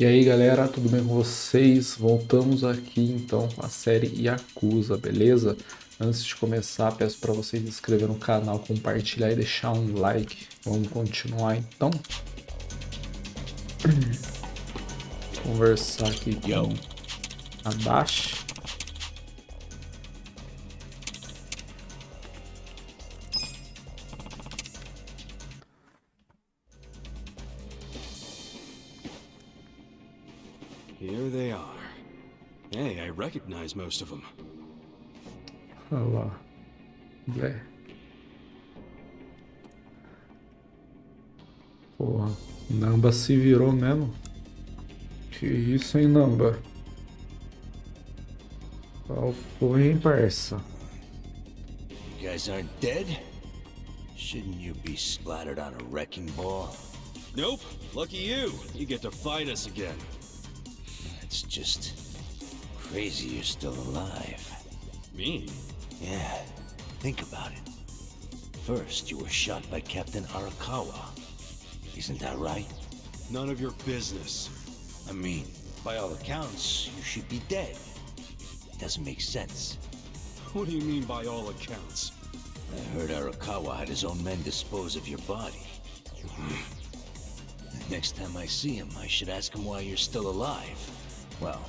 E aí galera, tudo bem com vocês? Voltamos aqui então com a série Yakuza, beleza? Antes de começar, peço para vocês se inscreverem no canal, compartilhar e deixar um like. Vamos continuar então? Conversar aqui com a Dash. Here they are. Hey, I recognize most of them. Olha lá. Porra, Namba se virou mesmo. Que isso, hein, Namba? Qual foi, hein, parça? You guys aren't dead? Shouldn't you be splattered on a wrecking ball? Nope. Lucky you. You get to fight us again. It's just crazy you're still alive. Me? Yeah, think about it. First, you were shot by Captain Arakawa. Isn't that right? None of your business. I mean, by all accounts, you should be dead. It doesn't make sense. What do you mean by all accounts? I heard Arakawa had his own men dispose of your body. Next time I see him, I should ask him why you're still alive. Well,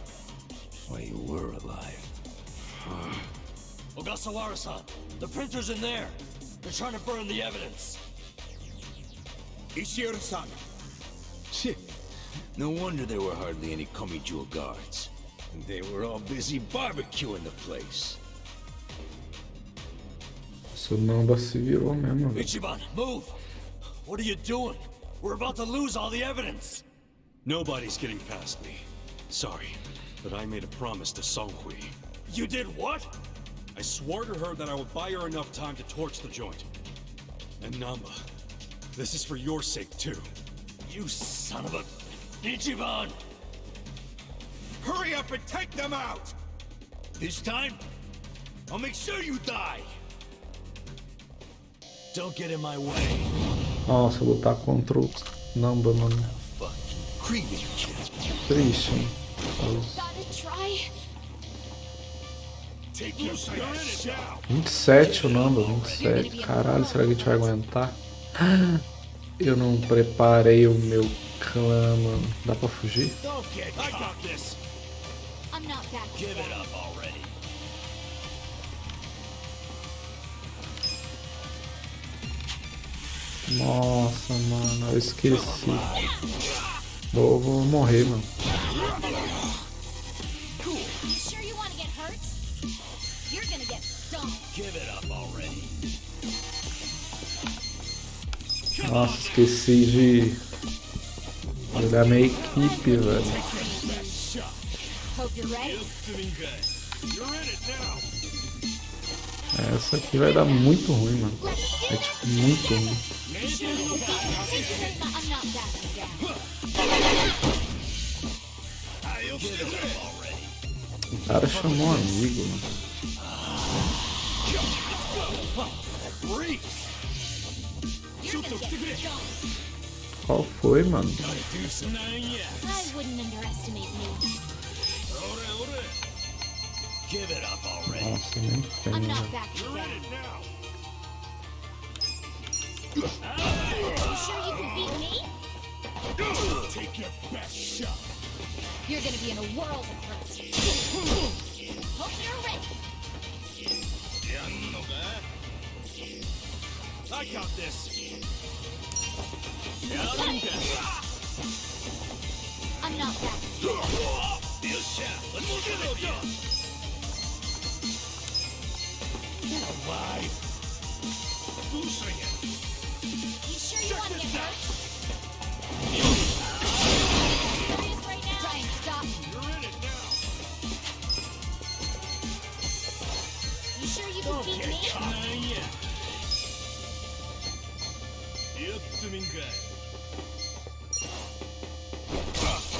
why you were alive. Ogasawara-san, the printer's in there. They're trying to burn the evidence. Ishiro-san. Shit. No wonder there were hardly any Komijo guards. They were all busy barbecuing the place. Seu Namba se virou mesmo, velho. Ichiban, move! What are you doing? We're about to lose all the evidence. Nobody's getting past me. Sorry, but I made a promise to Songhui. You did what? I swore to her that I would buy her enough time to torch the joint. And Namba, this is for your sake too. You son of a... Ichiban! Hurry up and take them out! This time, I'll make sure you die! Don't get in my way. Nossa, lutar contra o Namba, mano. Fucking creepy. Triste, hein? Gotta try. Take your shot. 27 o Namba, 27. Caralho, será que a gente vai aguentar? Eu não preparei o meu clã, mano. Dá pra fugir? Don't get caught. I got this. I'm not back. Give it up already. Nossa, mano, eu esqueci. Vou morrer, mano. You sure you want to get hurt? You're gonna get stumped. Give it up already. Nossa, esqueci de olhar minha equipe, velho. Hope you're ready. You're in it now. Essa aqui vai dar muito ruim, mano. É tipo muito ruim. I'm not backing down. O cara chamou um amigo, mano. Qual foi, mano? I wouldn't underestimate me. Give it up already. Nossa, nem tem, I'm not velho. backing You're in down. it now. You sure you can beat me? Take your best shot. You're gonna be in a world of hurt. Hope you're ready. I got this. I'm not backing down. Let's give it up. Get alive. Boosting it. You sure you want to get hurt? Serious right now? Try and stop me. You're in it now. You sure you can beat me?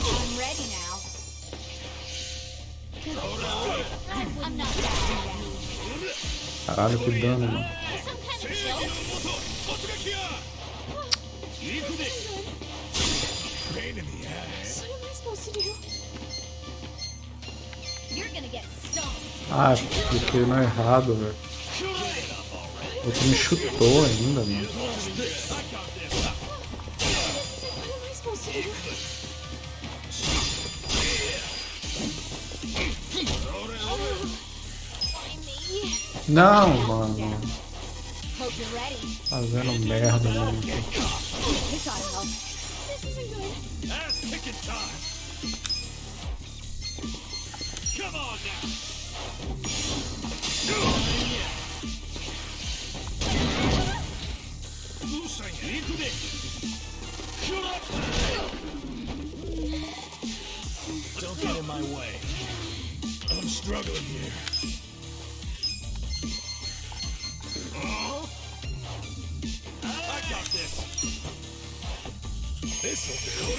I'm ready now. I'm not backing down. Caralho, que dano, mano. Some kind of joke? Pain in the ass. What am I supposed supposed to do? You're gonna get stomped. Ah, cliquei no errado, velho. O outro me chutou ainda, mano. What am I supposed to do? Why me? Não, mano. Hope you're ready. Fazendo merda, mano. This ought to help. This isn't good. Ass kicking time. Come on now. Don't get in my way. I'm struggling here. I got this. This'll do.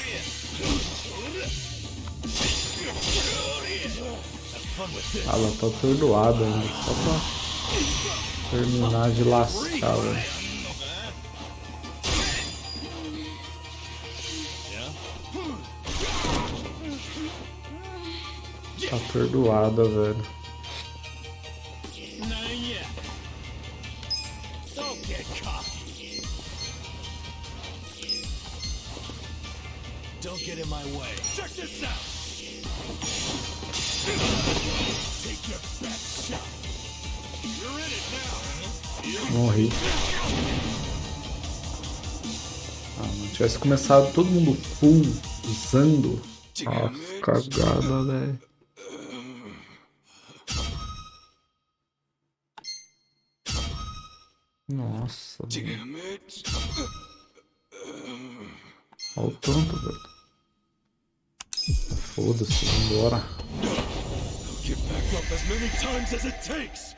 Have fun with this. Ela tá atordoada ainda. Só pra terminar de lascar, velho. Tá atordoada, velho. Not yet. Don't get cocky. Don't get in my way. Check this out. Take your best shot. You're in it now. Morri. Ah, não tivesse começado todo mundo full usando. Nossa, cagada, velho. Nossa, velho. Olha o tanto, velho. Foda-se, vambora. Get back up as many times as it takes.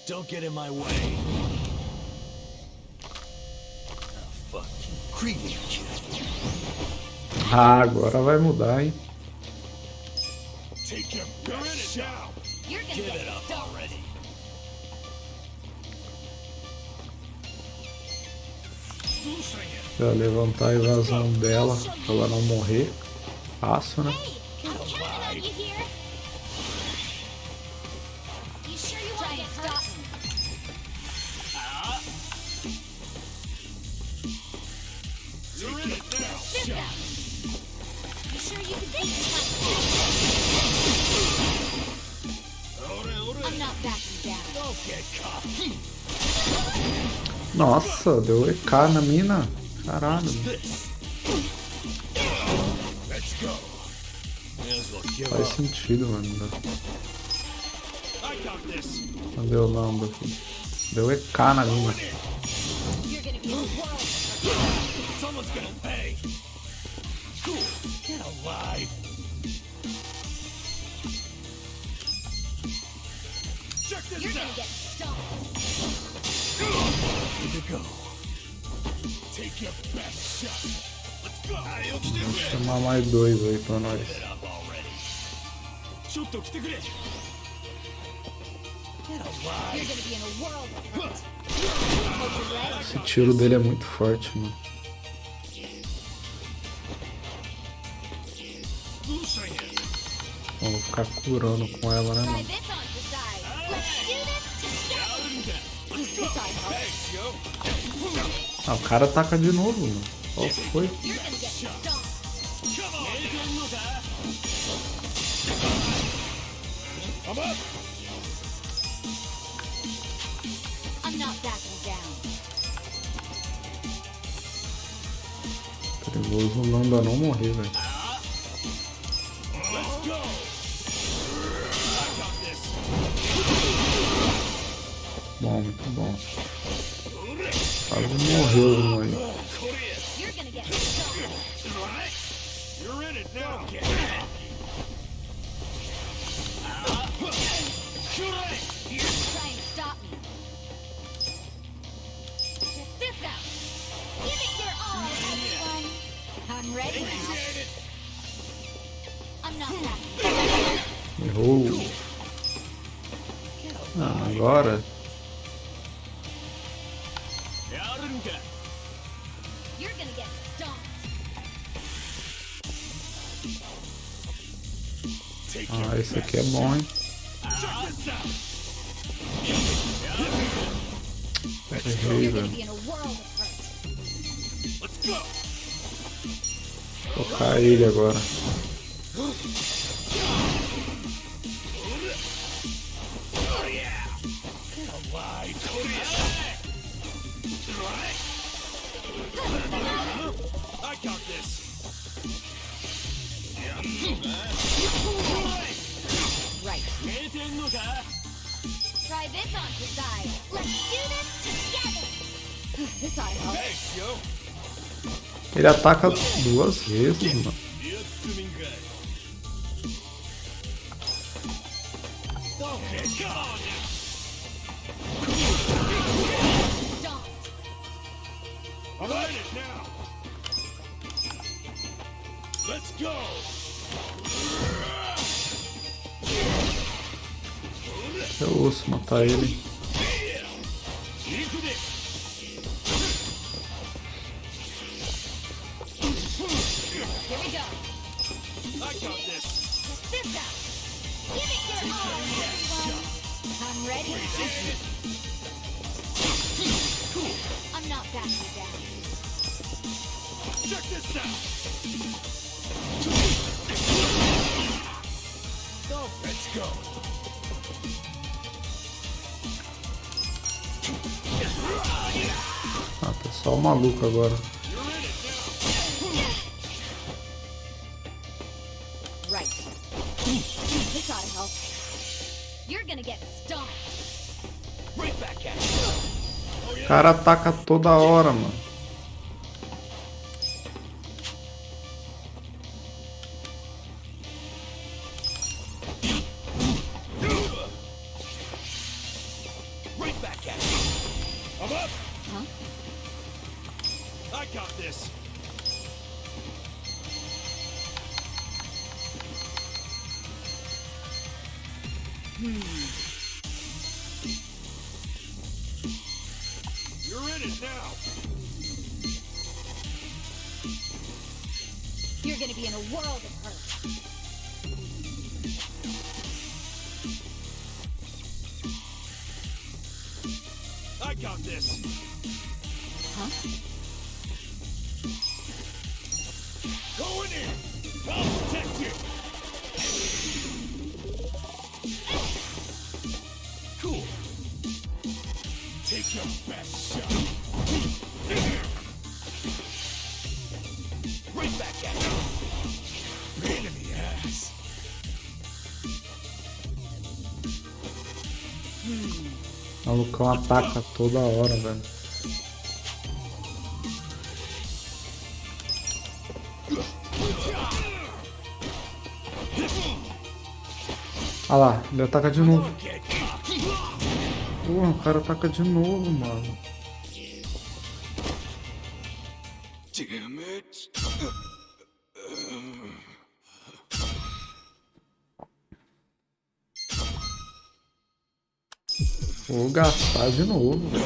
Don't get in my way. Oh, fuck you, creepy kid. Ah, agora vai mudar, hein? Take your best shot. You're gonna Give get it up stomped. already. Pra levantar a evasão dela, pra ela não morrer. Fácil, né? Hey, I'm counting on you here. You sure you want to get hurt? You're in it now. Sit down. You sure you can take this one? I'm not backing down. Don't get cocky. Nossa, deu EK na mina. Caralho. This. Let's go. May as well give Faz up. sentido, mano. I got this. Cadê o Lamba aqui? Deu EK na mina. You're gonna be in a world. Someone's gonna pay. Cool. Get alive. Check You're this gonna out. get stomped. Good to go. Take your best shot. Let's go. Vou chamar mais dois aí pra nós. Get up already. Shotto, kite kure. Get You're alive. gonna be in a world of hurt. Hope you're ready. Esse tiro dele é muito forte, mano. Vou ficar curando com ela, né, Try mano? this on the side. Let's do this together. This ought to help. Ah, o cara ataca de novo, mano. Qual foi? You're gonna get stomped. Come on. I'm up. I'm not backing down. Perigoso o Lamba não morrer, velho. Let's go. I got this. Bom, muito bom. Quase morreu, mano. You're gonna get stomped. You're in it now. Get Try and stop me. Check this out. Give it your all, everyone. I'm ready now. I'm not backing down. Errou. Ah, agora. You're gonna get stomped. Ah, esse aqui é bom, hein? Errei, You're gonna velho. be in a world of hurt. Vou tocar ele agora. I got this. Right. Try this on the side. Let's do this together. This ought to help. Thanks, yo. Ele ataca 2 vezes, mano. Okay, come on now. Stomp. I'm in it now. Let's go. Eu ouço matar ele. Into this. Here we go. I got this. Check this out. Give it your all, everyone. I'm ready. I'm not backing down. Check this out. Let's go. Ah, tá só o maluco agora. You're in it now. Right. This ought to help. You're gonna get stomped. Right back at you. O cara ataca toda hora, mano. Right back at you. I'm up. Huh? I got this. You're in it now. You're gonna be in a world of hurt. I got this. Huh? Going in. I'll protect you. Cool. Take your best shot. Right back at you. Pain in the ass. O malucão ataca toda hora, velho. Olha lá, ele ataca de novo. Porra, o cara ataca de novo, mano. Damn it. Vou gastar de novo, velho.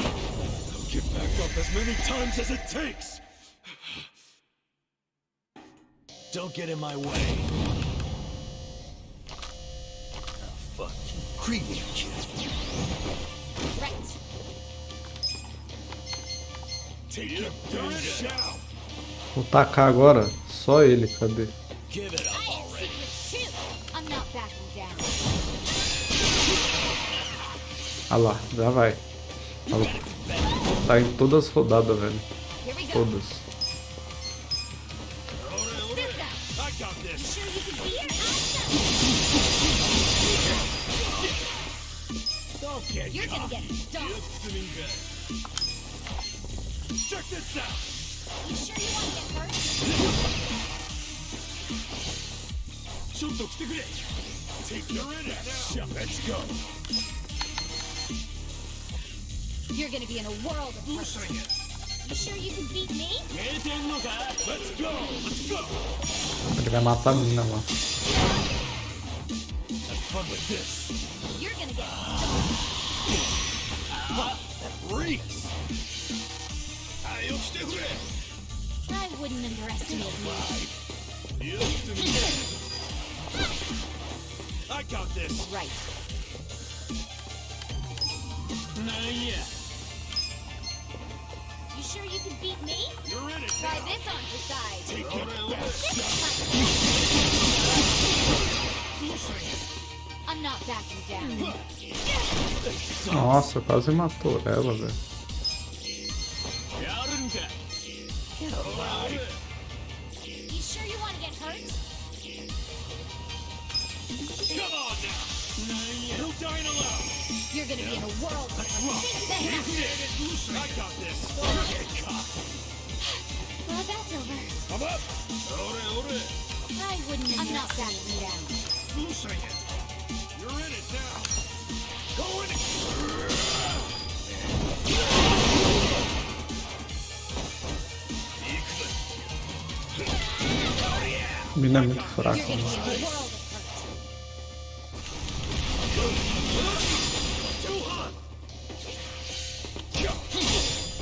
Get back up as many times as it takes. Don't get in my way. Fuck you, creepy kid. Right. Take your best shot. Vou tacar agora só ele, cadê? Give it I up have already. secrets too. I'm not backing down. Olha lá, já vai. Maluco. Tá em todas as rodadas, velho. Here we go. Todas. This out. I got this. Sure you can be here? Awesome. Don't get You're gonna get stomped. Check this out. You sure you want to get hurt? Take your best shot. Let's go. You're gonna be in a world of hurt. You sure you can beat me? Let's go. Let's go. Ele vai matar a mina lá. Have fun with this. You're gonna get stomped. That reeks. I wouldn't underestimate me. got this. Right. Not yet. You sure you can beat me? You're in it Try now. this on the side. Take your best shot. I'm not backing down. Nossa, quase matou ela, velho. Get alive. You sure you want to get hurt? Come on now. No dying allowed. You're gonna be in a whirl. I got this. Get caught. Well, that's over. I'm up. I wouldn't. I'm not backing down. Losing it. You're in it now. Go in it. A mina é muito fraca, You're gonna mano. be in a whirl of hurt. Too hot.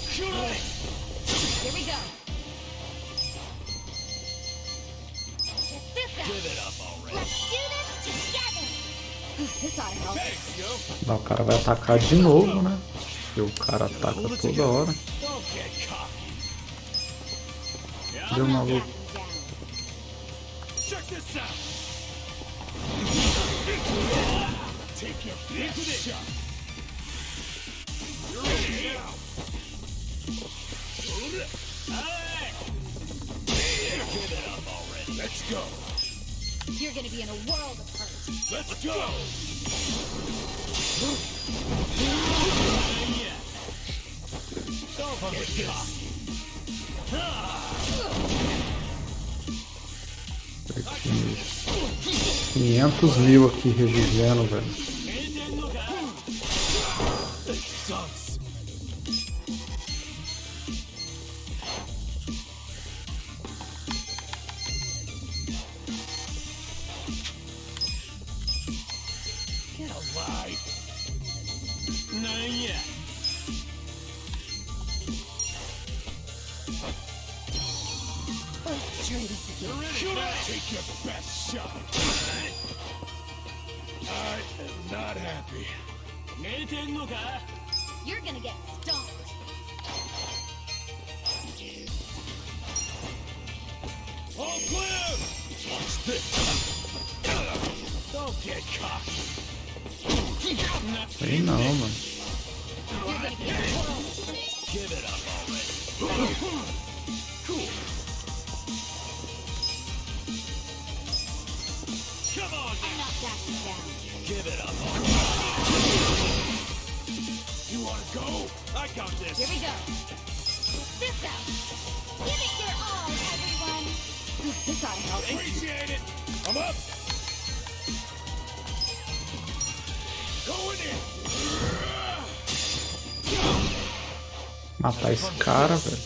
Shoot it. Here we go. Check this out. Give it up already. Let's do this together. This ought to help. Thanks, yo. O cara vai atacar de novo, né? E o cara ataca toda hora. Don't get cocky. Deu I'm not maluco. backing down. Check this out. Take your best shot. You're in it now. Hey! Give it up already. Let's go. You're gonna be in a world of hurt. Let's go. Don't get cocky. 500 mil aqui revivendo, velho. Sucks. Get alive. Not yet. Let's try this again. You're in it now. Take your best shot. I am not happy. You're gonna get stomped. All clear! Watch this. Don't get cocky. Sei não, mano. You're gonna be in a whirl of hurt. Give it up already. Cool. Come on I'm now. not backing down. Give it up already. You wanna go? I got this. Here we go. This out. Give it your all, everyone. This ought to help. Appreciate it. I'm up. Going in. Matar esse cara, velho.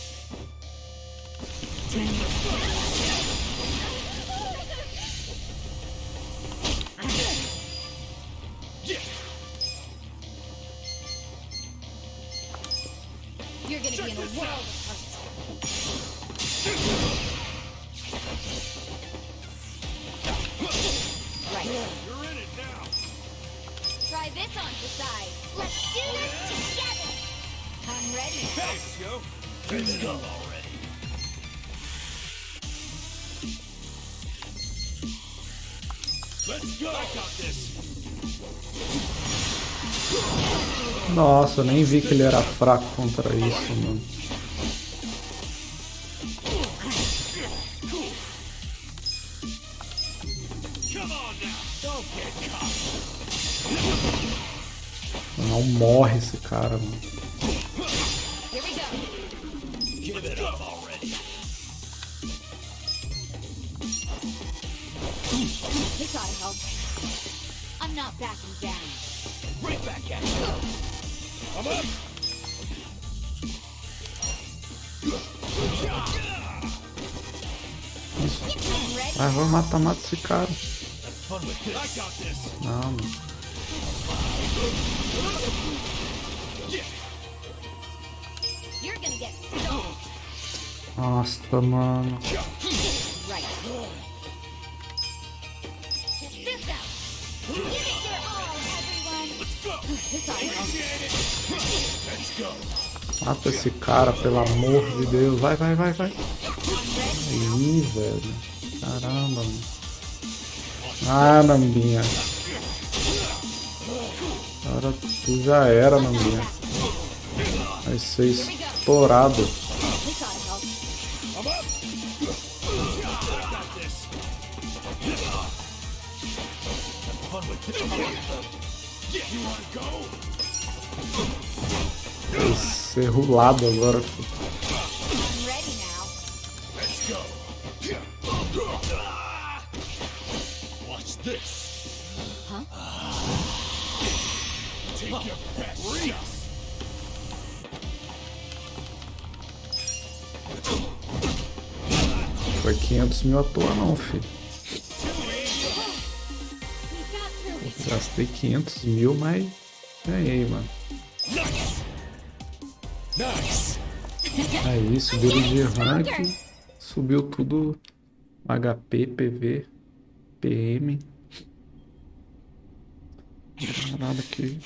You're gonna be in a world of hurt. Right. You're in it now. Try this on the side. Let's do this together. I'm ready. Thanks, yo. Let's go already. Let's go. I got this. Nossa, eu nem vi que ele era fraco contra isso, mano. Come on now. Don't get caught. Não morre esse cara, mano. Here we go. Give it up already. This ought to help. I'm not backing down. Right back at you. I'm up. I'm ready. Ah, vou mata esse cara. Fun with this. I got this. Não, mano. You're gonna get stomped. Nossa, mano. Right. Check this out. Mata esse cara, pelo amor de Deus. Vai, vai, vai, vai. Aí, velho. Caramba, mano. Ah, Nambinha. Cara, tu já era, Nambinha. Vai ser estourado. Vai ser rolado agora. I'm ready now. Watch this. Huh? Take your best shot. Foi 500 mil à toa não, filho. We got through it. Gastei 500 mil, mas ganhei, mano. Nice. Aí, subiram de rank. Subiu tudo. HP, PV, PM. Nada que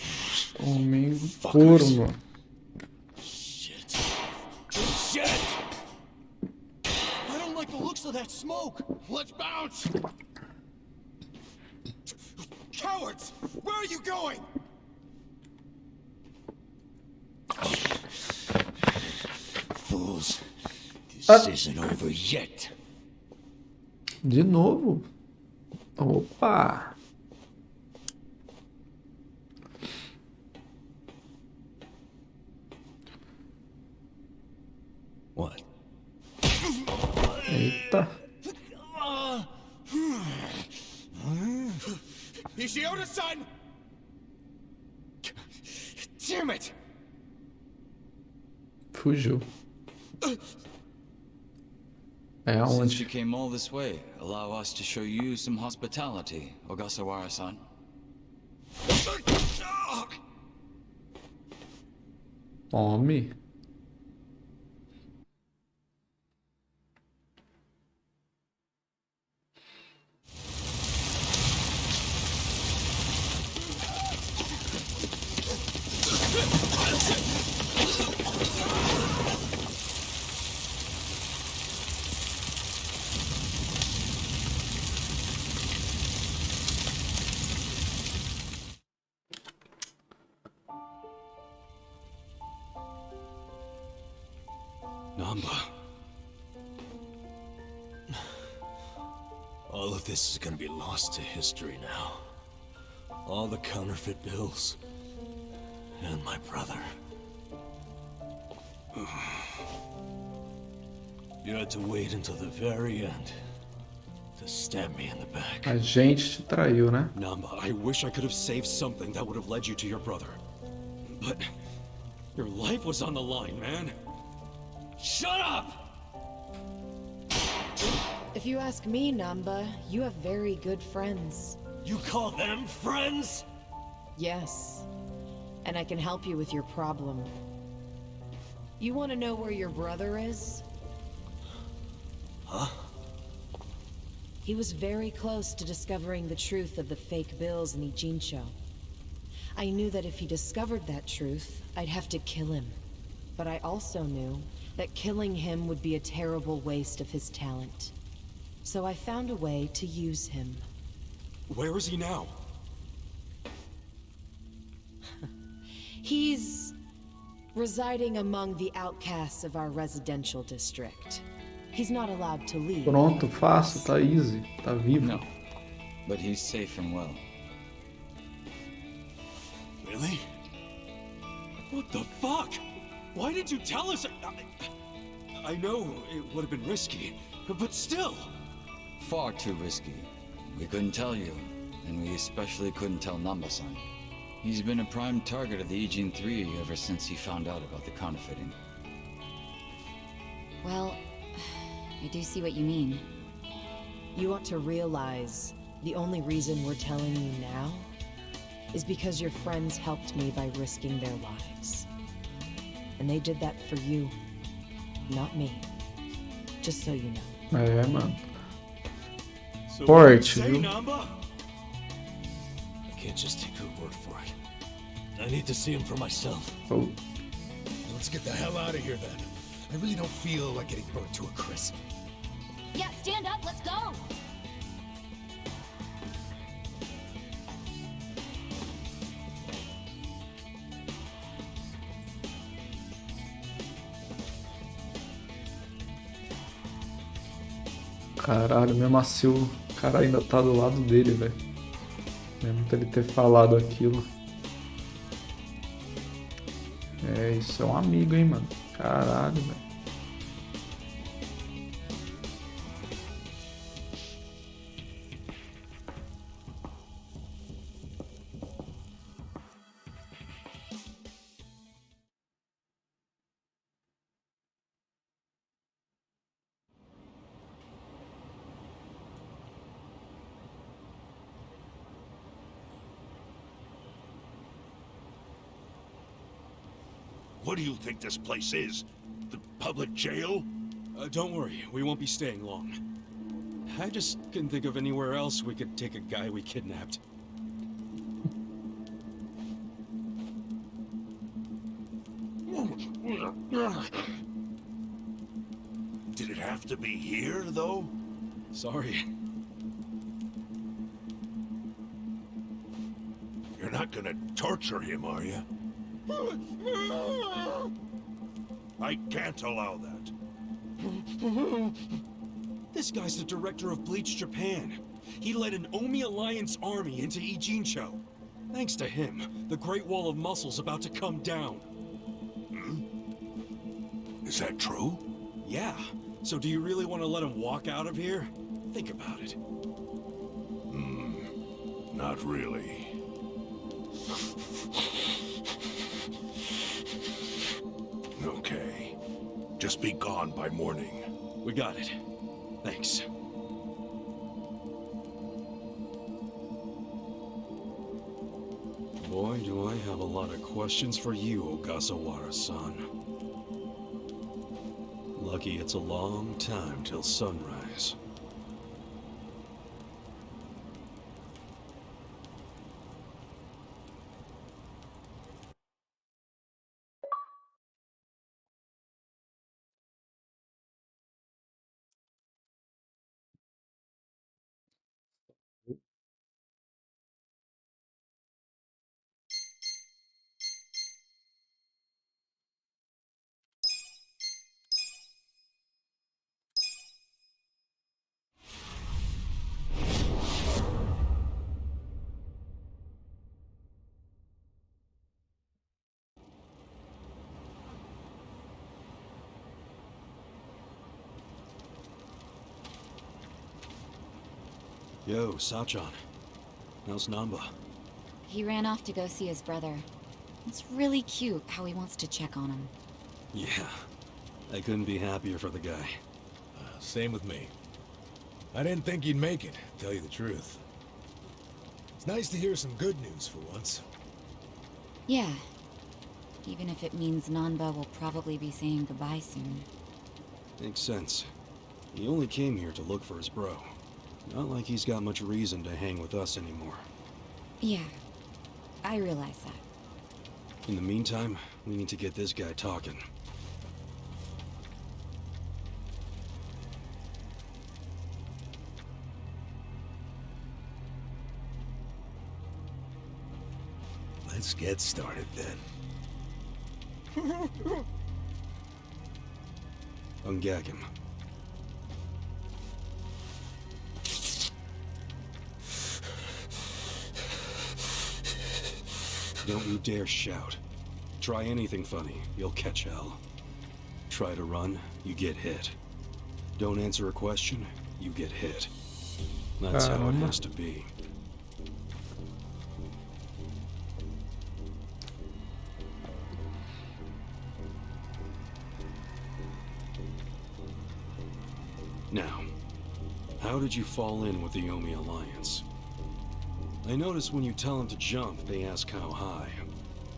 tomei um corno. Shit. Shit. I don't like the looks of that smoke. Let's bounce. Cowards! Where are you going? Fools. This isn't over yet. De novo? Opa! What? Eita! Ishioda-san! Damn it! Fugiu. É Since aonde? you came all this way, allow us to show you some hospitality, Ogasawara-san. Homem. Namba. All of this is gonna be lost to history now. All the counterfeit bills. And my brother. You had to wait until the very end to stab me in the back. A gente te traiu, né? Namba, I wish I could have saved something that would have led you to your brother. But your life was on the line, man. Shut up! If you ask me, Namba, you have very good friends. You call them friends? Yes. And I can help you with your problem. You want to know where your brother is? Huh? He was very close to discovering the truth of the fake bills in Ijincho. I knew that if he discovered that truth, I'd have to kill him. But I also knew that killing him would be a terrible waste of his talent. So I found a way to use him. Where is he now? He's residing among the outcasts of our residential district. He's not allowed to leave. Pronto, fácil, tá easy, tá vivo. No, but he's safe and well. Really? What the fuck? Why did you tell us? I know it would have been risky, but still. Far too risky. We couldn't tell you, and we especially couldn't tell Namba-san. He's been a prime target of the Ijin 3 ever since he found out about the counterfeiting. Well, I do see what you mean. You ought to realize the only reason we're telling you now is because your friends helped me by risking their lives. And they did that for you, not me. Just so you know. É, mano. So Forte, what do you say, viu? Namba? I can't just take her word for it. I need to see him for myself. Oh, Let's get the hell out of here then. I really don't feel like getting burnt to a crisp. Yeah, stand up, let's go! Caralho, mesmo assim o cara ainda tá do lado dele, velho. Mesmo ele ter falado aquilo. É, isso é um amigo, hein, mano. Caralho, velho. What do you think this place is? The public jail? Don't worry, we won't be staying long. I just couldn't think of anywhere else we could take a guy we kidnapped. Did it have to be here, though? Sorry. You're not gonna torture him, are you? I can't allow that. This guy's the director of Bleach Japan. He led an Omi Alliance army into Ijincho. Thanks to him, the Great Wall of Muscle's about to come down. Is that true? Yeah. So do you really want to let him walk out of here? Think about it. Not really. Okay. Just be gone by morning. We got it. Thanks. Boy, do I have a lot of questions for you, Ogasawara-san. Lucky it's a long time till sunrise. Yo, Sachan. How's Namba? He ran off to go see his brother. It's really cute how he wants to check on him. Yeah. I couldn't be happier for the guy. Same with me. I didn't think he'd make it, to tell you the truth. It's nice to hear some good news for once. Yeah. Even if it means Nanba will probably be saying goodbye soon. Makes sense. He only came here to look for his bro. Not like he's got much reason to hang with us anymore. Yeah. I realize that. In the meantime, we need to get this guy talking. Let's get started then. Ungag him. Don't you dare shout. Try anything funny, you'll catch hell. Try to run, you get hit. Don't answer a question, you get hit. That's how it has to be. Now, how did you fall in with the Omi Alliance? I notice when you tell them to jump, they ask how high.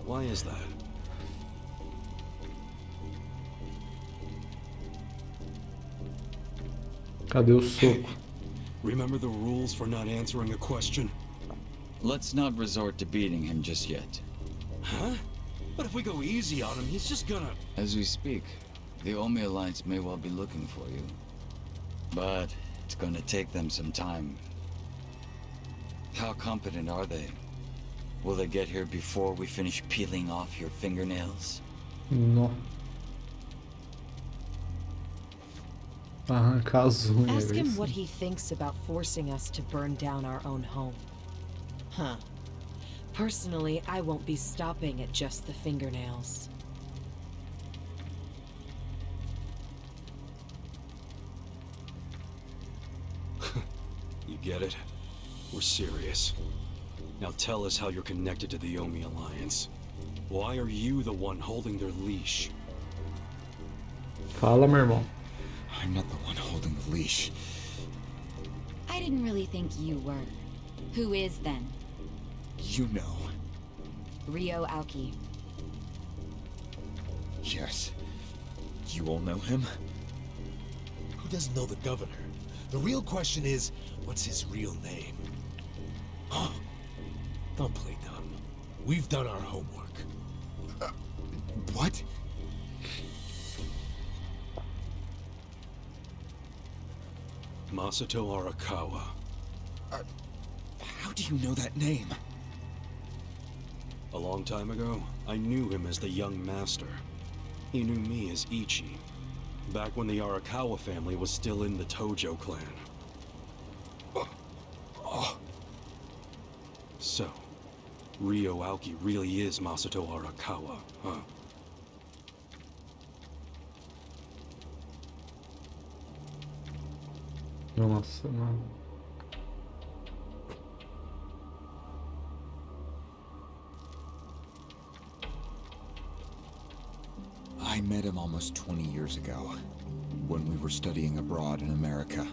Why is that? Cadê o soco? Remember the rules for not answering a question? Let's not resort to beating him just yet. Huh? But if we go easy on him, he's just gonna... As we speak, the Omi Alliance may well be looking for you. But it's gonna take them some time. How competent are they? Will they get here before we finish peeling off your fingernails? No. Arrancar as unhas. Ask him what he thinks about forcing us to burn down our own home. Huh. Personally, I won't be stopping at just the fingernails. You get it? We're serious. Now tell us how you're connected to the Omi Alliance. Why are you the one holding their leash? Fala, meu irmão. I'm not the one holding the leash. I didn't really think you were. Who is then? You know. Ryo Aoki. Yes. You all know him? Who doesn't know the governor? The real question is, what's his real name? Oh, don't play dumb. We've done our homework. What? Masato Arakawa. How do you know that name? A long time ago, I knew him as the young master. He knew me as Ichi, back when the Arakawa family was still in the Tojo clan. So, Ryo Aoki really is Masato Arakawa, huh? Nossa, mano. I met him almost 20 years ago, when we were studying abroad in America.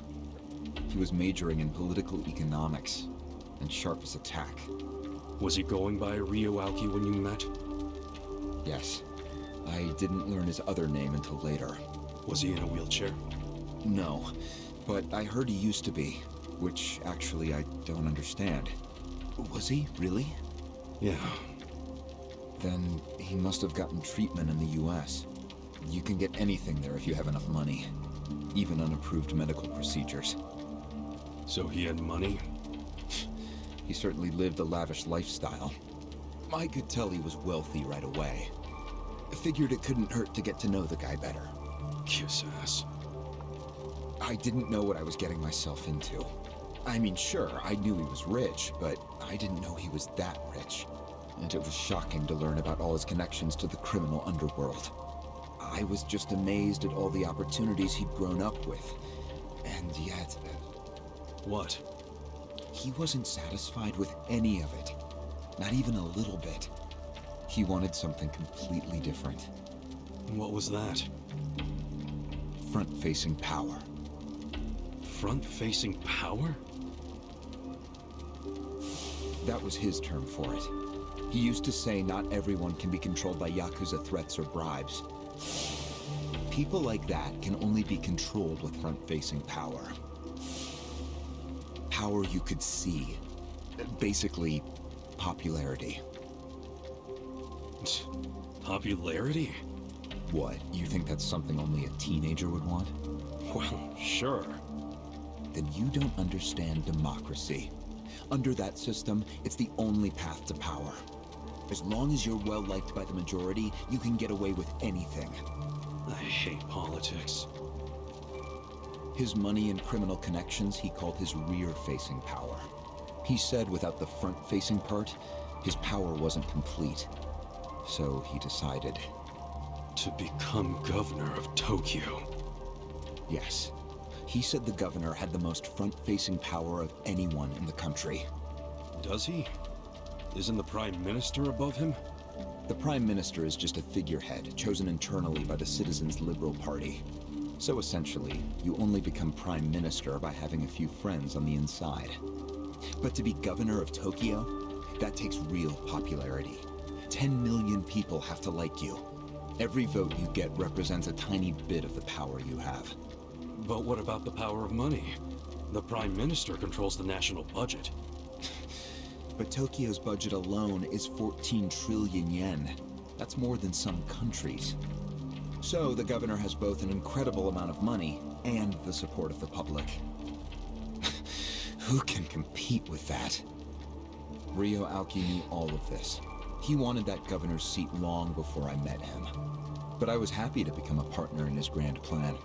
He was majoring in political economics, and sharp as a tack. Was he going by Ryo Aoki when you met? Yes. I didn't learn his other name until later. Was he in a wheelchair? No, but I heard he used to be, which actually I don't understand. Was he, really? Yeah. Then he must have gotten treatment in the US. You can get anything there if you have enough money, even unapproved medical procedures. So he had money? He certainly lived a lavish lifestyle. I could tell he was wealthy right away. Figured it couldn't hurt to get to know the guy better. Kiss ass. I didn't know what I was getting myself into. I mean, sure, I knew he was rich, but I didn't know he was that rich. And it was shocking to learn about all his connections to the criminal underworld. I was just amazed at all the opportunities he'd grown up with. And yet... What? He wasn't satisfied with any of it. Not even a little bit. He wanted something completely different. What was that? Front-facing power. Front-facing power? That was his term for it. He used to say not everyone can be controlled by Yakuza threats or bribes. People like that can only be controlled with front-facing power. Power you could see. Basically, popularity. Popularity? What, you think that's something only a teenager would want? Well, sure. Then you don't understand democracy. Under that system, it's the only path to power. As long as you're well-liked by the majority, you can get away with anything. I hate politics. His money and criminal connections he called his rear-facing power. He said without the front-facing part, his power wasn't complete. So he decided... To become governor of Tokyo. Yes. He said the governor had the most front-facing power of anyone in the country. Does he? Isn't the Prime Minister above him? The Prime Minister is just a figurehead, chosen internally by the Citizens' Liberal Party. So essentially, you only become Prime Minister by having a few friends on the inside. But to be governor of Tokyo, that takes real popularity. 10 million people have to like you. Every vote you get represents a tiny bit of the power you have. But what about the power of money? The Prime Minister controls the national budget. But Tokyo's budget alone is 14 trillion yen. That's more than some countries. So the governor has both an incredible amount of money and the support of the public. Who can compete with that? Rio Aoki knew all of this. He wanted that governor's seat long before I met him. But I was happy to become a partner in his grand plan.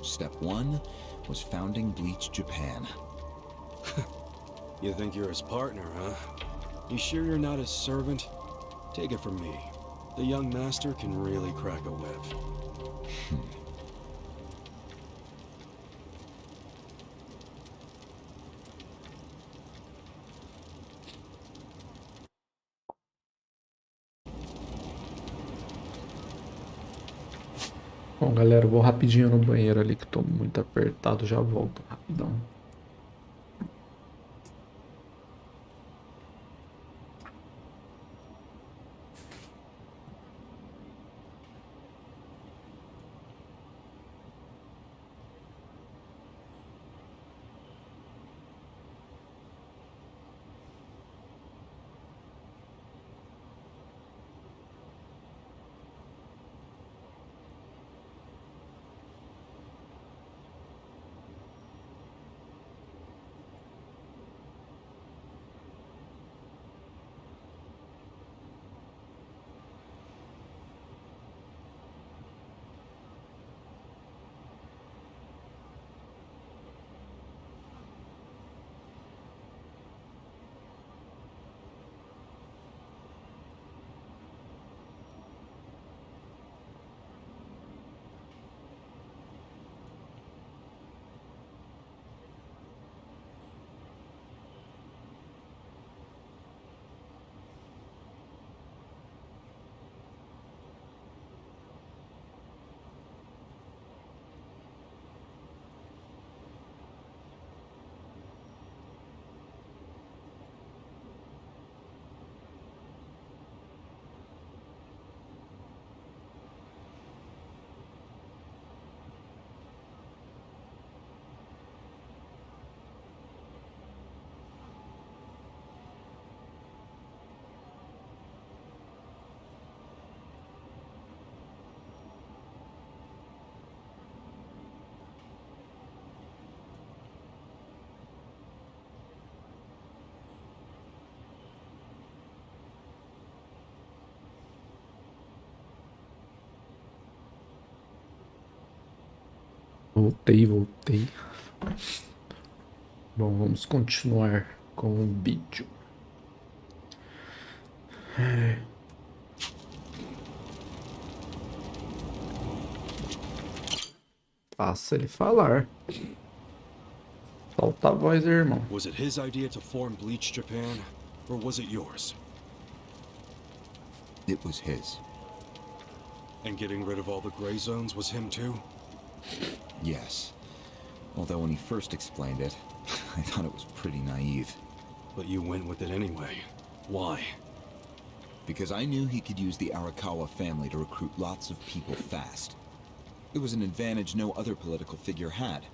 Step 1 was founding Bleach Japan. You think you're his partner, huh? You sure you're not his servant? Take it from me. The young master can really crack a whip. Bom, galera, eu vou rapidinho no banheiro ali que tô muito apertado, já volto rapidão. Voltei. Bom, vamos continuar com o vídeo. Faça ele falar. Solta a voz, irmão. Was it his idea to form Bleach Japan, or was it yours? It was his. And getting rid of all the gray zones was him too? Yes. Although when he first explained it, I thought it was pretty naive. But you went with it anyway. Why? Because I knew he could use the Arakawa family to recruit lots of people fast. It was an advantage no other political figure had.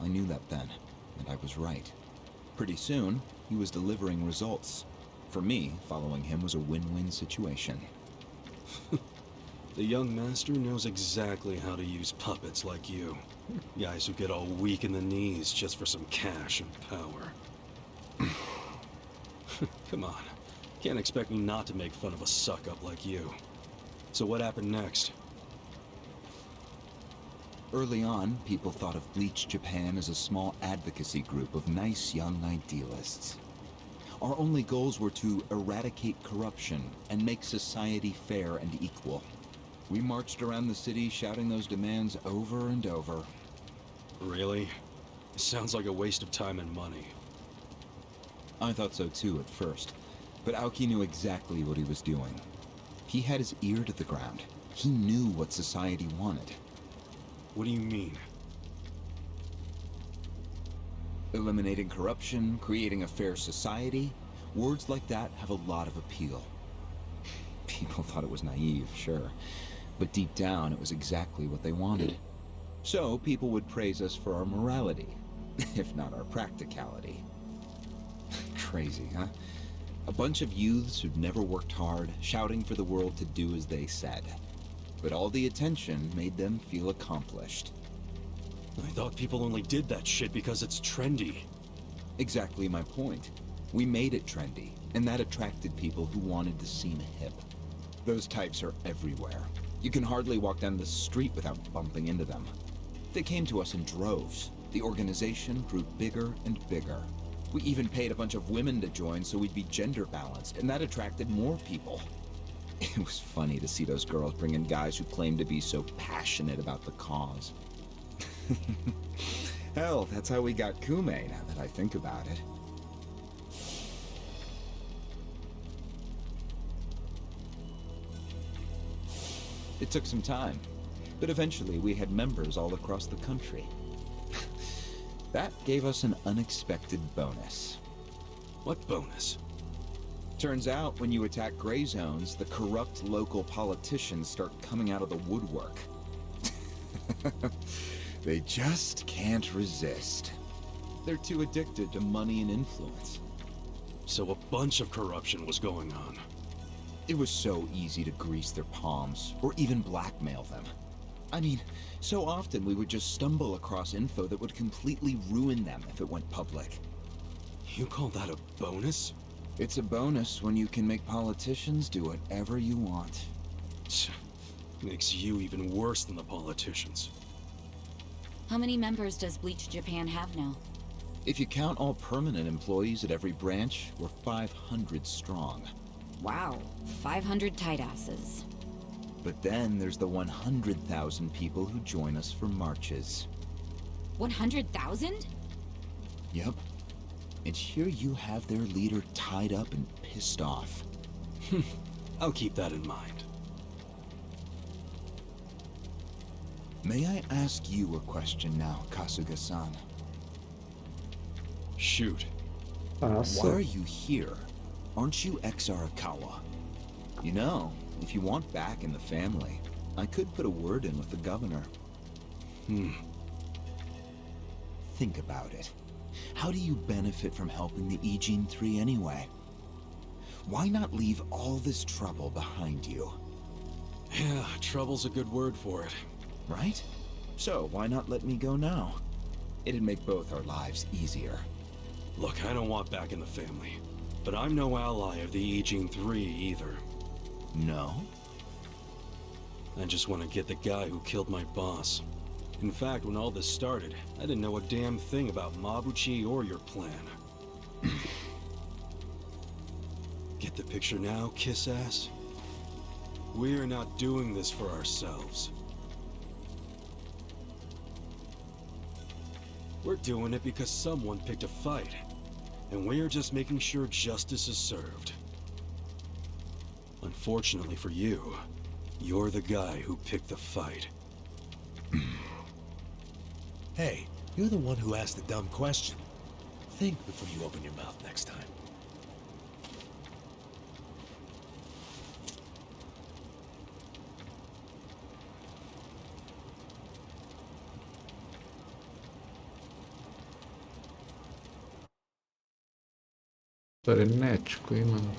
I knew that then, and I was right. Pretty soon, he was delivering results. For me, following him was a win-win situation. The young master knows exactly how to use puppets like you. Guys who get all weak in the knees just for some cash and power. Come on. Can't expect me not to make fun of a suck-up like you. So what happened next? Early on, people thought of Bleach Japan as a small advocacy group of nice young idealists. Our only goals were to eradicate corruption and make society fair and equal. We marched around the city shouting those demands over and over. Really? It sounds like a waste of time and money. I thought so too at first, but Aoki knew exactly what he was doing. He had his ear to the ground. He knew what society wanted. What do you mean? Eliminating corruption, creating a fair society, words like that have a lot of appeal. People thought it was naive, sure, but deep down it was exactly what they wanted. So people would praise us for our morality, if not our practicality. Crazy, huh? A bunch of youths who'd never worked hard, shouting for the world to do as they said. But all the attention made them feel accomplished. I thought people only did that shit because it's trendy. Exactly my point. We made it trendy, and that attracted people who wanted to seem hip. Those types are everywhere. You can hardly walk down the street without bumping into them. They came to us in droves. The organization grew bigger and bigger. We even paid a bunch of women to join so we'd be gender balanced, and that attracted more people. It was funny to see those girls bring in guys who claimed to be so passionate about the cause. Hell, that's how we got Kume, now that I think about it. It took some time, but eventually we had members all across the country. That gave us an unexpected bonus. What bonus? Turns out, when you attack gray zones, the corrupt local politicians start coming out of the woodwork. They just can't resist. They're too addicted to money and influence. So a bunch of corruption was going on. It was so easy to grease their palms, or even blackmail them. I mean, so often we would just stumble across info that would completely ruin them if it went public. You call that a bonus? It's a bonus when you can make politicians do whatever you want. Makes you even worse than the politicians. How many members does Bleach Japan have now? If you count all permanent employees at every branch, we're 500 strong. Wow, 500 tight asses. But then there's the 100,000 people who join us for marches. 100,000? Yep. And here you have their leader tied up and pissed off. I'll keep that in mind. May I ask you a question now, Kasuga-san? Shoot. Why are Nossa. you here? Aren't you ex-Arakawa? You know, if you want back in the family, I could put a word in with the governor. Think about it. How do you benefit from helping the Ijin 3 anyway? Why not leave all this trouble behind you? Yeah, trouble's a good word for it. Right? So why not let me go now? It'd make both our lives easier. Look, I don't want back in the family. But I'm no ally of the Ijin 3 either. No? I just want to get the guy who killed my boss. In fact, when all this started, I didn't know a damn thing about Mabuchi or your plan. Get the picture now, kiss ass? We're not doing this for ourselves. We're doing it because someone picked a fight. And we're just making sure justice is served. Unfortunately for you, you're the guy who picked the fight. Hey, you're the one who asked the dumb question. Think before you open your mouth next time. Frenético, hein, mano?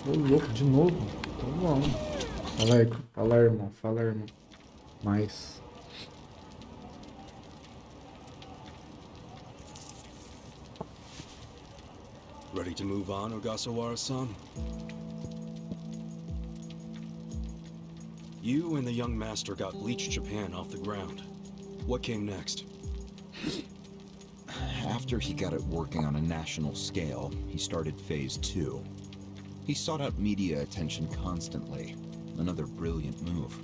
Ô, louco, de novo. Então vamos. Fala aí, irmão. Fala, irmão. Mais. Ready to move on, Ogasawara-san? You and the young master got Bleach Japan off the ground. What came next? After he got it working on a national scale, he started Phase 2. He sought out media attention constantly. Another brilliant move.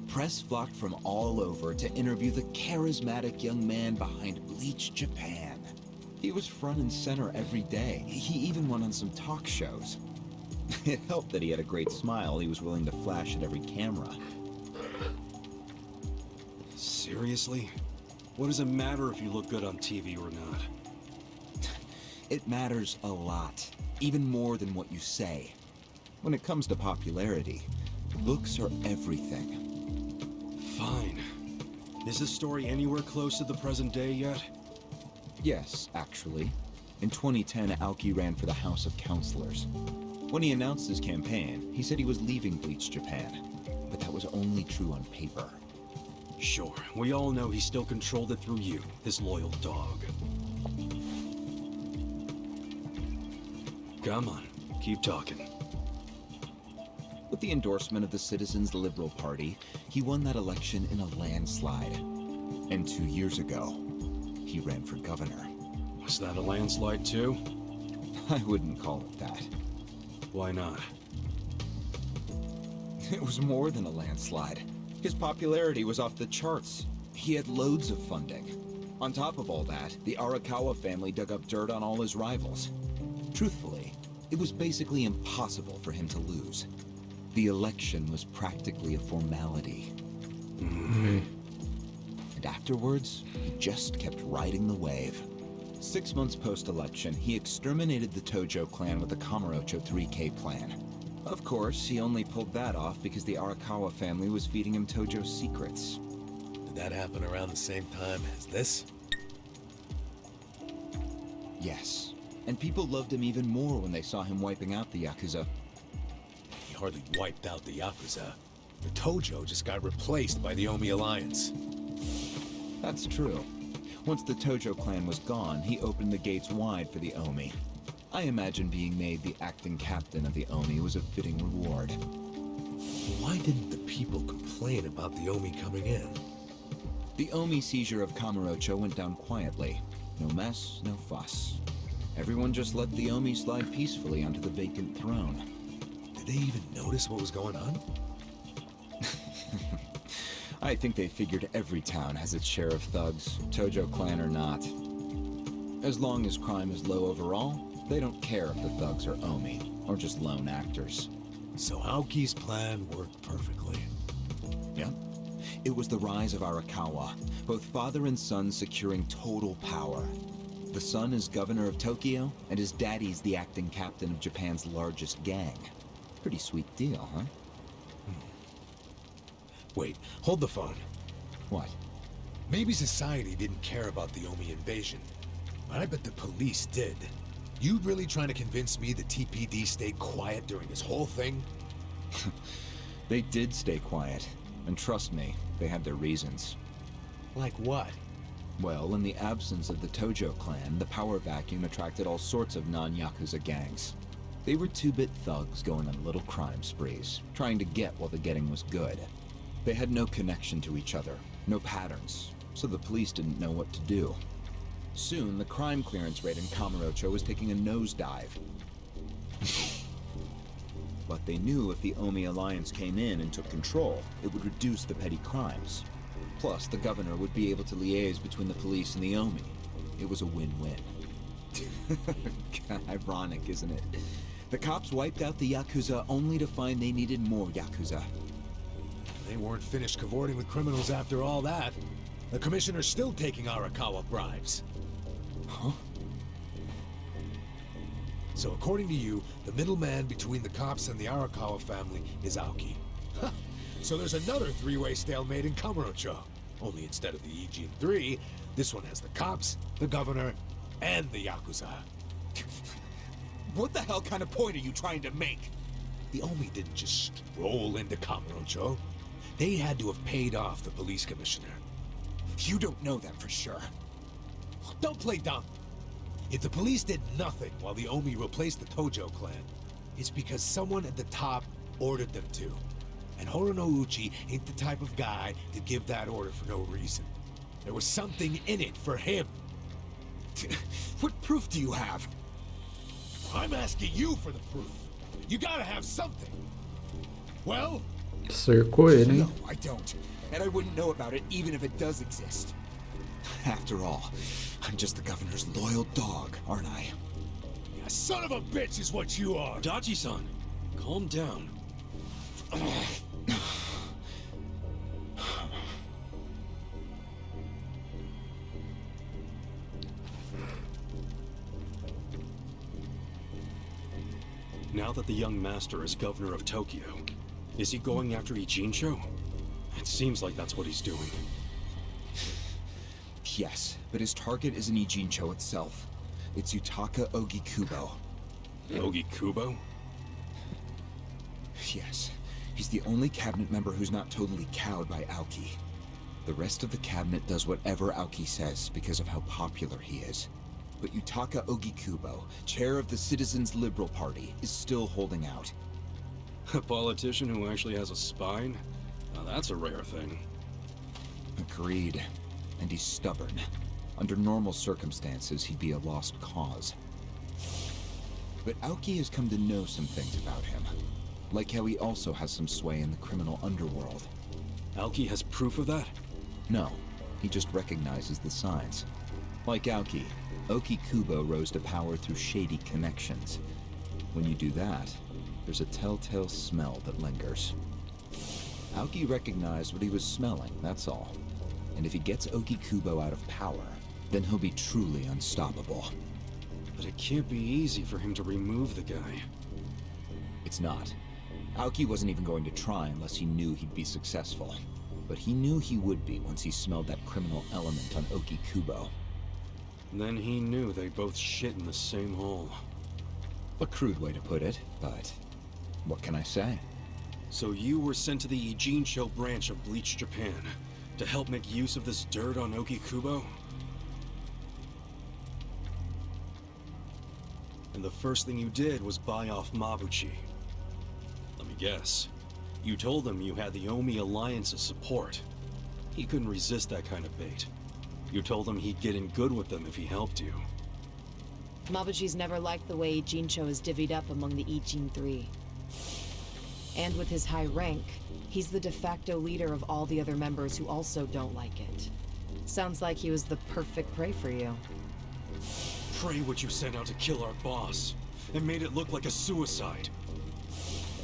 Press flocked from all over to interview the charismatic young man behind Bleach Japan. He was front and center every day. He even went on some talk shows. It helped that he had a great smile he was willing to flash at every camera. Seriously? What does it matter if you look good on TV or not? It matters a lot, even more than what you say. When it comes to popularity, looks are everything. Fine. Is this story anywhere close to the present day yet? Yes, actually. In 2010, Aoki ran for the House of Councilors. When he announced his campaign, he said he was leaving Bleach Japan. But that was only true on paper. Sure, we all know he still controlled it through you, his loyal dog. Come on, keep talking. With the endorsement of the Citizens Liberal Party, he won that election in a landslide. And 2 years ago, he ran for governor. Was that a landslide too? I wouldn't call it that. Why not? It was more than a landslide. His popularity was off the charts. He had loads of funding. On top of all that, the Arakawa family dug up dirt on all his rivals. Truthfully, it was basically impossible for him to lose. The election was practically a formality. And afterwards, he just kept riding the wave. 6 months post-election, he exterminated the Tojo clan with the Kamurocho 3K plan. Of course, he only pulled that off because the Arakawa family was feeding him Tojo secrets. Did that happen around the same time as this? Yes. And people loved him even more when they saw him wiping out the Yakuza. He hardly wiped out the Yakuza. The Tojo just got replaced by the Omi Alliance. That's true. Once the Tojo clan was gone, he opened the gates wide for the Omi. I imagine being made the acting captain of the Omi was a fitting reward. Why didn't the people complain about the Omi coming in? The Omi seizure of Kamurocho went down quietly. No mess, no fuss. Everyone just let the Omi slide peacefully onto the vacant throne. Did they even notice what was going on? I think they figured every town has its share of thugs, Tojo clan or not. As long as crime is low overall, they don't care if the thugs are Omi, or just lone actors. So Aoki's plan worked perfectly. Yeah. It was the rise of Arakawa, both father and son securing total power. The son is governor of Tokyo, and his daddy's the acting captain of Japan's largest gang. Pretty sweet deal, huh? Wait, hold the phone. What? Maybe society didn't care about the Omi invasion, but I bet the police did. You really trying to convince me the TPD stayed quiet during this whole thing? They did stay quiet, and trust me, they had their reasons. Like what? Well, in the absence of the Tojo clan, the power vacuum attracted all sorts of non-Yakuza gangs. They were two-bit thugs going on little crime sprees, trying to get while the getting was good. They had no connection to each other, no patterns, so the police didn't know what to do. Soon, the crime clearance rate in Kamurocho was taking a nosedive. But they knew if the Omi Alliance came in and took control, it would reduce the petty crimes. Plus, the governor would be able to liaise between the police and the Omi. It was a win-win. Ironic, isn't it? The cops wiped out the Yakuza only to find they needed more Yakuza. They weren't finished cavorting with criminals after all that. The commissioner's still taking Arakawa bribes. Huh? So according to you, the middleman between the cops and the Arakawa family is Aoki. Huh. So there's another three-way stalemate in Kamurocho. Only instead of the Ijin 3, this one has the cops, the governor, and the Yakuza. What the hell kind of point are you trying to make? The Omi didn't just stroll into Kamurocho. They had to have paid off the police commissioner. You don't know that for sure. Don't play dumb. If the police did nothing while the Omi replaced the Tojo clan, it's because someone at the top ordered them to. And Horonouchi ain't the type of guy to give that order for no reason. There was something in it for him. What proof do you have? I'm asking you for the proof. You gotta have something. Well? Cercou ele, hein? No, I don't. And I wouldn't know about it even if it does exist. After all, I'm just the governor's loyal dog, aren't I? You son of a bitch is what you are. Dachi-san, calm down. Now that the young master is governor of Tokyo, is he going after Ijincho? It seems like that's what he's doing. Yes, but his target isn't Ijincho itself. It's Yutaka Ogikubo. Ogikubo? Yes, he's the only cabinet member who's not totally cowed by Aoki. The rest of the cabinet does whatever Aoki says because of how popular he is. But Yutaka Ogikubo, chair of the Citizens Liberal Party, is still holding out. A politician who actually has a spine? Now that's a rare thing. Agreed. And he's stubborn. Under normal circumstances, he'd be a lost cause. But Aoki has come to know some things about him. Like how he also has some sway in the criminal underworld. Aoki has proof of that? No, he just recognizes the signs. Like Aoki, Ogikubo rose to power through shady connections. When you do that, there's a telltale smell that lingers. Aoki recognized what he was smelling, that's all. And if he gets Ogikubo out of power, then he'll be truly unstoppable. But it can't be easy for him to remove the guy. It's not. Aoki wasn't even going to try unless he knew he'd be successful. But he knew he would be once he smelled that criminal element on Ogikubo. Then he knew they both shit in the same hole. A crude way to put it, but what can I say? So you were sent to the Ijincho branch of Bleach Japan to help make use of this dirt on Ogikubo? And the first thing you did was buy off Mabuchi. Let me guess. You told him you had the Omi Alliance's support. He couldn't resist that kind of bait. You told him he'd get in good with them if he helped you. Mabuchi's never liked the way Ijincho is divvied up among the Ijin Three. And with his high rank, he's the de facto leader of all the other members who also don't like it. Sounds like he was the perfect prey for you. Prey what you sent out to kill our boss, and made it look like a suicide.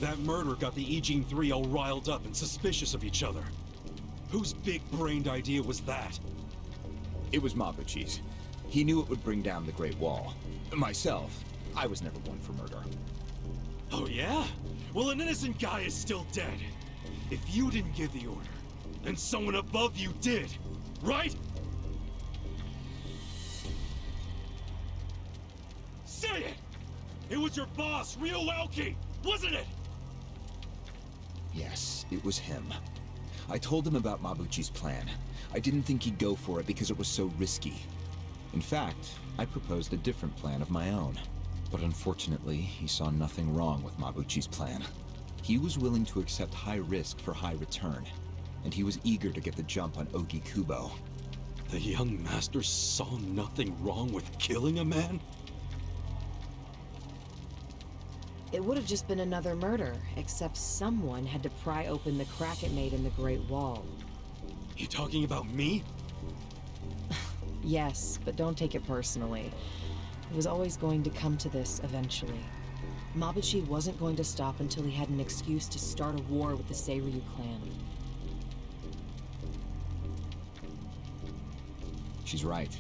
That murder got the Ijin Three all riled up and suspicious of each other. Whose big-brained idea was that? It was Mabuchi's. He knew it would bring down the Great Wall. Myself, I was never one for murder. Oh yeah? Well, an innocent guy is still dead. If you didn't give the order, then someone above you did, right? Say it! It was your boss, Ryo Aoki, wasn't it? Yes, it was him. I told him about Mabuchi's plan. I didn't think he'd go for it because it was so risky. In fact, I proposed a different plan of my own. But unfortunately, he saw nothing wrong with Mabuchi's plan. He was willing to accept high risk for high return, and he was eager to get the jump on Ogikubo. The young master saw nothing wrong with killing a man? It would have just been another murder, except someone had to pry open the crack it made in the Great Wall. You talking about me? Yes, but don't take it personally. It was always going to come to this eventually. Mabuchi wasn't going to stop until he had an excuse to start a war with the Seiryu clan. She's right.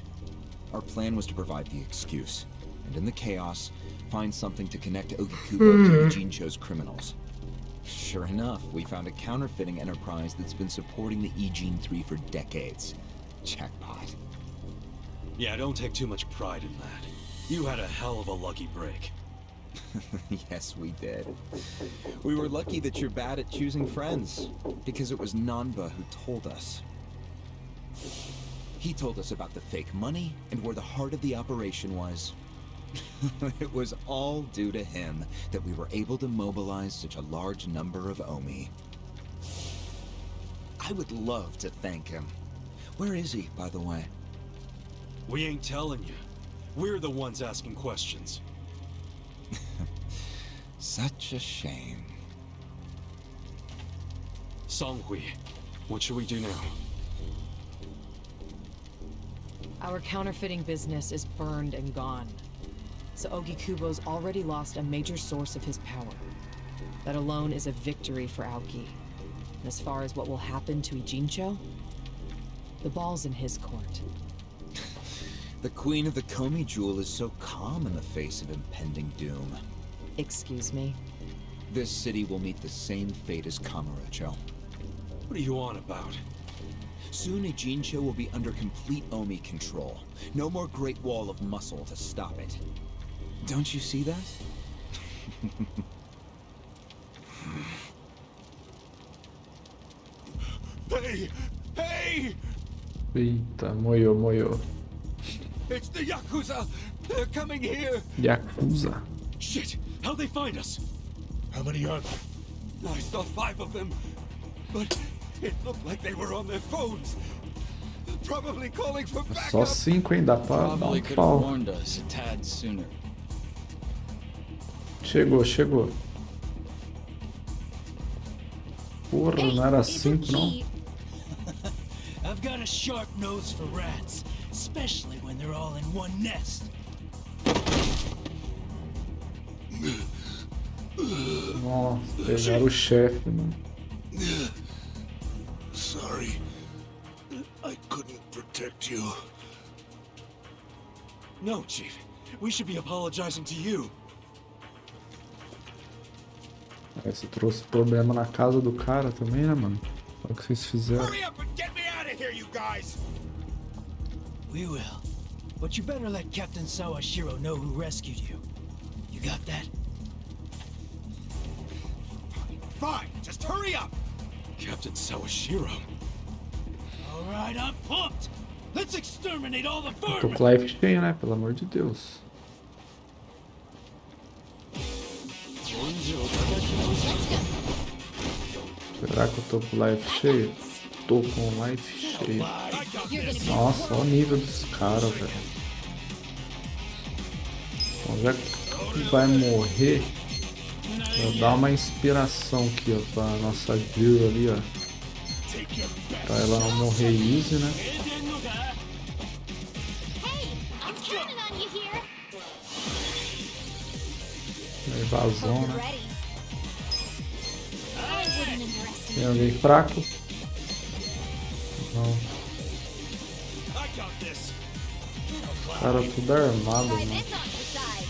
Our plan was to provide the excuse, and in the chaos, find something to connect Ogikubo to Ijincho's criminals. Sure enough, we found a counterfeiting enterprise that's been supporting the Ijin 3 for decades. Jackpot. Yeah, don't take too much pride in that. You had a hell of a lucky break. Yes, we did. We were lucky that you're bad at choosing friends, because it was Nanba who told us. He told us about the fake money and where the heart of the operation was. It was all due to him that we were able to mobilize such a large number of Omi. I would love to thank him. Where is he, by the way? We ain't telling you. We're the ones asking questions. Such a shame. Songhui, what should we do now? Our counterfeiting business is burned and gone. So Ogikubo's already lost a major source of his power. That alone is a victory for Aoki. And as far as what will happen to Ijincho, the ball's in his court. The Queen of the Komi Jewel is so calm in the face of impending doom. Excuse me? This city will meet the same fate as Kamurocho. What are you on about? Soon a Jinsho will be under complete Omi control. No more Great Wall of Muscle to stop it. Don't you see that? Hey! Hey! Eita, moiou. It's the Yakuza! They're coming here! Yakuza. Shit! How'd they find us? How many are there? I saw 5 of them, but it looked like they were on their phones. Probably calling for backup. Só 5, hein? Dá pra dar Probably um could have pau. warned us a tad sooner. Chegou. Porra, não era 5 não? I've got a sharp nose for rats, especially when they're all in one nest. Nossa, pegaram o chefe, mano. Sorry. I couldn't protect you. No, Chief. We should be apologizing to you. Aí você trouxe problema na casa do cara também, né, mano? Olha o que vocês fizeram. Hurry up and get me out of here, you guys! We will. But you better let Captain Sawashiro know who rescued you. You got that? Fine, just hurry up! Captain Sawashiro. All right, I'm pumped. Let's exterminate all the Tô vermin. com live cheio, né? Pelo amor de Deus. Será que eu tô com live cheio? Tô com live cheio. Nossa, olha o nível dos caras, velho. Bom, já que vai morrer, vou dar uma inspiração aqui, ó, pra nossa Jill ali, ó. Pra ela não morrer easy, né? Hey, I'm counting on you here. Evasão, Hope you're né? ready. I wouldn't underestimate. Tem alguém fraco? Não. I got this! Cara, tudo armado, Try mano. this on your side.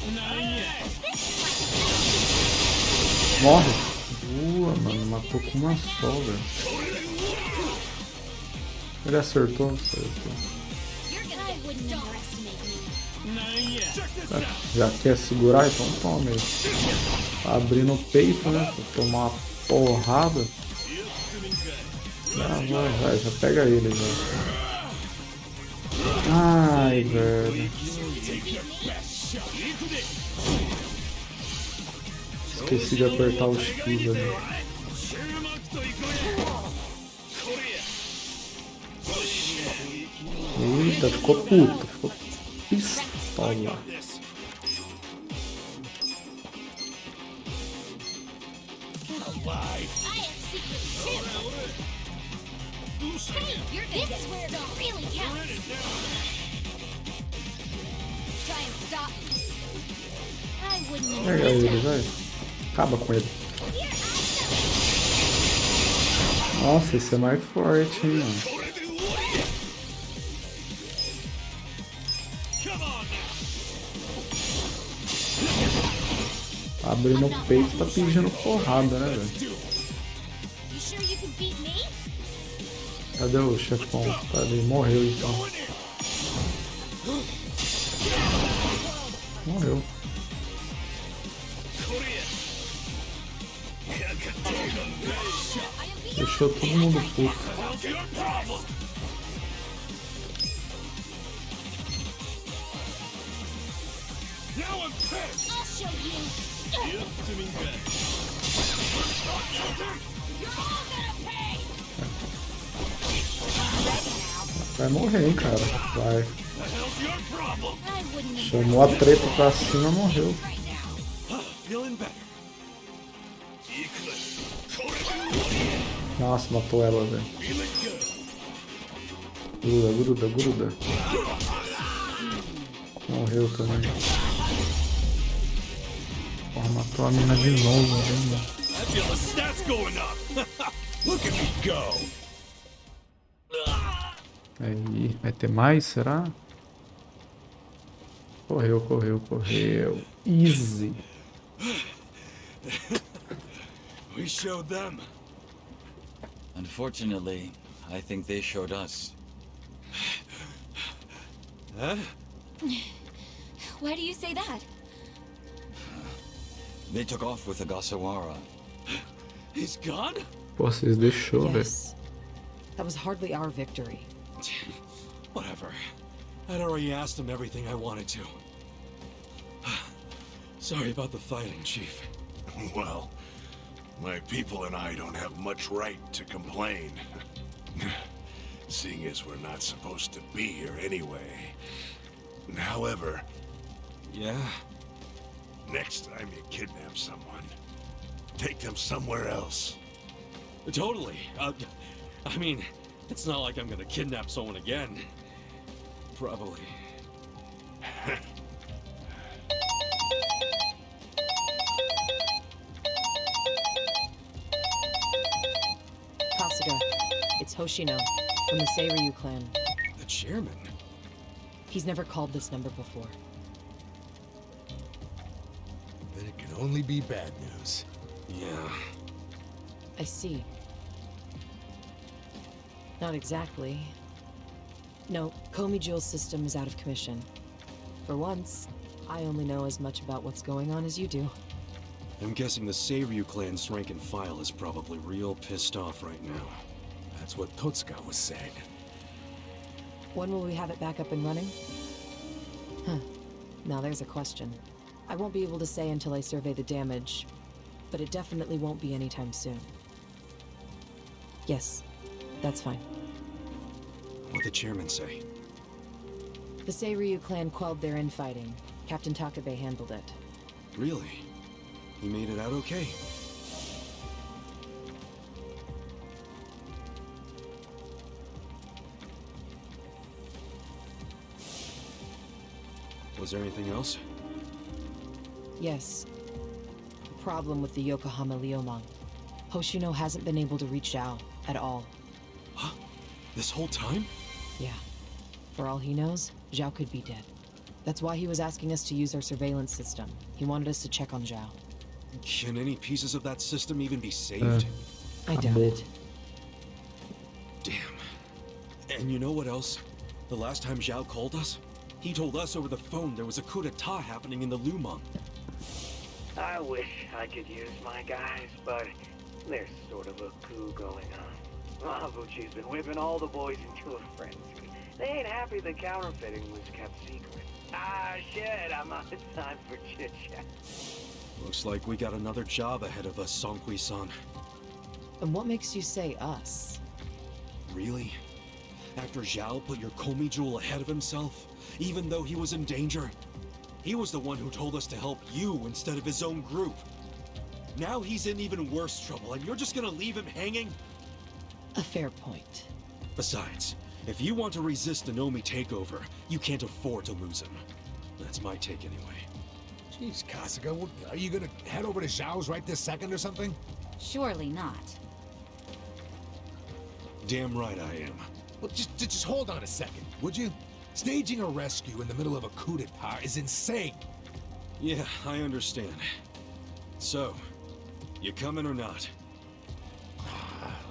Morre! Boa, mano. Matou com uma só, velho. Ele acertou? Acertou. You're gonna I wouldn't underestimate me. Já quer segurar? Então toma ele. Tá abrindo o peito, né? Pra tomar uma porrada. Vai, já pega ele, velho. Ai, velho. Esqueci de apertar o X ali. Eita, ficou puto. Ficou pistola. I have secrets too. Hey, this is where it really counts. Try and stop me. I wouldn't Pega ele, vai. Acaba com ele. Nossa, esse é mais forte, hein, mano. Tá abrindo o peito, tá pedindo porrada, né, velho? You sure you can beat me? Cadê o chefão? Tá ali, morreu então. Morreu. Deixou todo mundo puto. I'll show you. You're all gonna pay. Vai morrer, hein, cara. Vai. I wouldn't Chamou a treta pra cima, morreu. right now. Feeling better. Nossa, matou ela, velho. Gruda. Morreu também. Porra, matou a mina de novo, hein, mano. I feel the stats going up. Look at me go! Aí, vai ter mais, será? Correu. Easy. We showed them. Unfortunately, I think they showed us. Huh? Why do you say that? They took off with the Gasawara. He's gone? Pô, vocês deixou, velho. Yes. That was hardly our victory. Whatever. I'd already asked him everything I wanted to. Sorry about the fighting, Chief. Well, my people and I don't have much right to complain. Seeing as we're not supposed to be here anyway. However, Yeah? next time you kidnap someone, take them somewhere else. Totally. I mean, it's not like I'm gonna kidnap someone again. Probably. Kasuga, it's Hoshino from the Seiryu clan. The chairman? He's never called this number before. Then it can only be bad news. Yeah. I see. Not exactly. No, Komi Jewel's system is out of commission. For once, I only know as much about what's going on as you do. I'm guessing the Seiryu clan's rank and file is probably real pissed off right now. That's what Totsuka was saying. When will we have it back up and running? Huh. Now there's a question. I won't be able to say until I survey the damage, but it definitely won't be anytime soon. Yes, that's fine. What'd the chairman say? The Seiryu clan quelled their infighting. Captain Takabe handled it. Really? He made it out okay? Was there anything else? Yes. The problem with the Yokohama Liomang. Hoshino hasn't been able to reach Zhao at all. Huh? This whole time? Yeah. For all he knows, Zhao could be dead. That's why he was asking us to use our surveillance system. He wanted us to check on Zhao. Can any pieces of that system even be saved? I doubt it. Damn. And you know what else? The last time Zhao called us, he told us over the phone there was a coup d'etat happening in the Lumang. I wish I could use my guys, but there's sort of a coup going on. Mabuchi's been whipping all the boys into a frenzy. They ain't happy the counterfeiting was kept secret. Ah, shit, I'm out of time for chit-chat. Looks like we got another job ahead of us, Songkui-san. And what makes you say us? Really? After Zhao put your Komi jewel ahead of himself, even though he was in danger? He was the one who told us to help you instead of his own group. Now he's in even worse trouble, and you're just gonna leave him hanging? A fair point. Besides, if you want to resist the Nomi takeover, you can't afford to lose him. That's my take anyway. Jeez, Kasuga, are you gonna head over to Zhao's right this second or something? Surely not. Damn right I am. Well, just hold on a second, would you? Staging a rescue in the middle of a coup d'etat is insane. Yeah, I understand. So, you coming or not?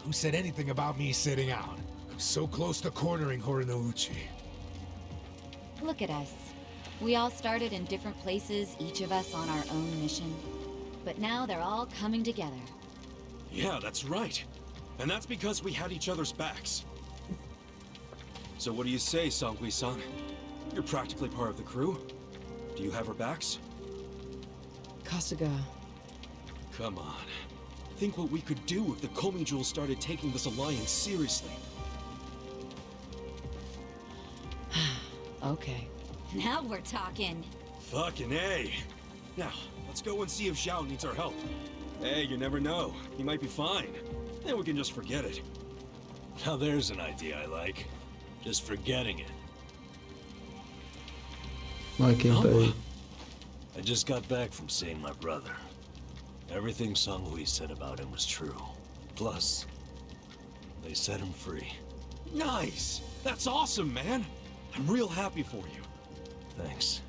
Who said anything about me sitting out? I'm so close to cornering Horinouchi. Look at us. We all started in different places, each of us on our own mission. But now they're all coming together. Yeah, that's right. And that's because we had each other's backs. So what do you say, Songkui-san? You're practically part of the crew. Do you have our backs? Kasuga. Come on. Think what we could do if the Komi Jewel started taking this alliance seriously. Okay. Now we're talking. Fucking A. Now, let's go and see if Zhao needs our help. Hey, you never know. He might be fine. Then we can just forget it. Now there's an idea I like. Just forgetting it. Olha quem tá aí. I just got back from seeing my brother. Everything Songhui said about him was true. Plus, they set him free. Nice! That's awesome, man! I'm real happy for you. Thanks.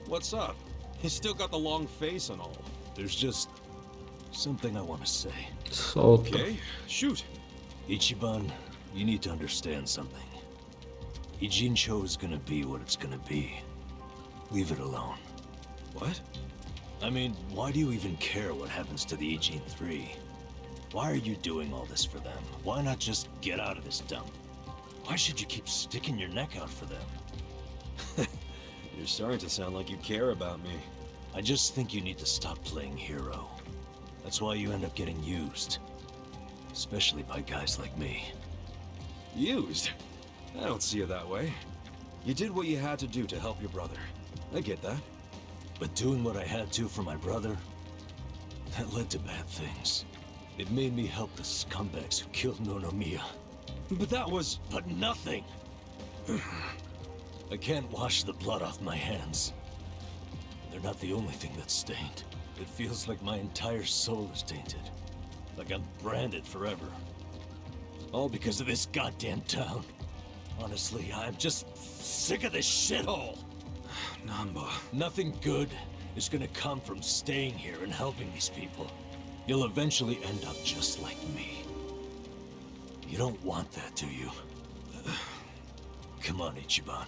What's up? He's still got the long face and all. There's just something I want to say. Solta. Okay, shoot. Ichiban, You need to understand something. Ijincho is gonna be what it's gonna be. Leave it alone. What? I mean, why do you even care what happens to the Ijin 3? Why are you doing all this for them? Why not just get out of this dump? Why should you keep sticking your neck out for them? You're starting to sound like you care about me. I just think you need to stop playing hero. That's why you end up getting used. Especially by guys like me. Used? I don't see it that way. You did what you had to do to help your brother. I get that. But doing what I had to for my brother, that led to bad things. It made me help the scumbags who killed Nonomiya. But that was... But nothing! I can't wash the blood off my hands. They're not the only thing that's stained. It feels like my entire soul is tainted. Like I'm branded forever. All because of this goddamn town. Honestly, I'm just sick of this shithole! Namba. Nothing good is gonna come from staying here and helping these people. You'll eventually end up just like me. You don't want that, do you? Come on, Ichiban.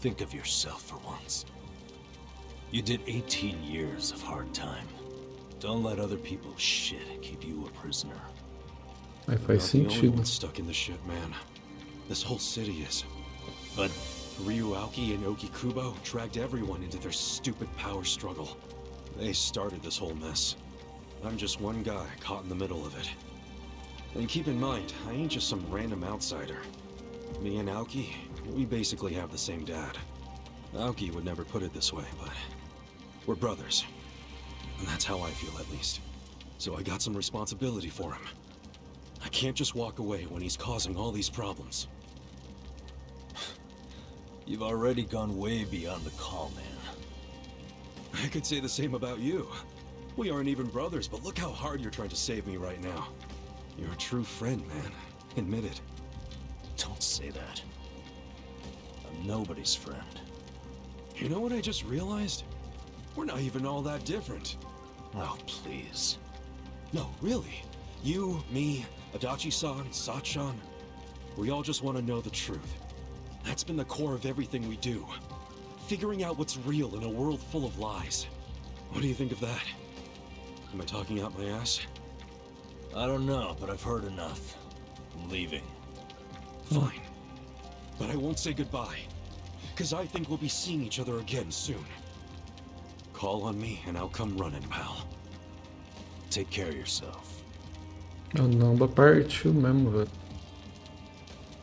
Think of yourself for once. You did 18 years of hard time. Don't let other people's shit keep you a prisoner. Aí faz Not the only sentido. one stuck in the shit, man. This whole city is. But Ryuauki and Okikubo dragged everyone into their stupid power struggle. They started this whole mess. I'm just one guy caught in the middle of it. And keep in mind, I ain't just some random outsider. Me and Aoki, we basically have the same dad. Aoki would never put it this way, but we're brothers. And that's how I feel, at least. So I got some responsibility for him. I can't just walk away when he's causing all these problems. you've already gone way beyond the call, man. I could say the same about you. We aren't even brothers, but look how hard you're trying to save me right now. You're a true friend, man. Admit it. Don't say that. I'm nobody's friend. You know what I just realized? We're not even all that different. Oh, please. No, really. You, me, Adachi-san, Sachan. We all just want to know the truth. That's been the core of everything we do. Figuring out what's real in a world full of lies. What do you think of that? Am I talking out my ass? I don't know, but I've heard enough. I'm leaving. Fine. But I won't say goodbye. Because I think we'll be seeing each other again soon. Call on me and I'll come running, pal. Take care of yourself. O Namba partiu mesmo, velho.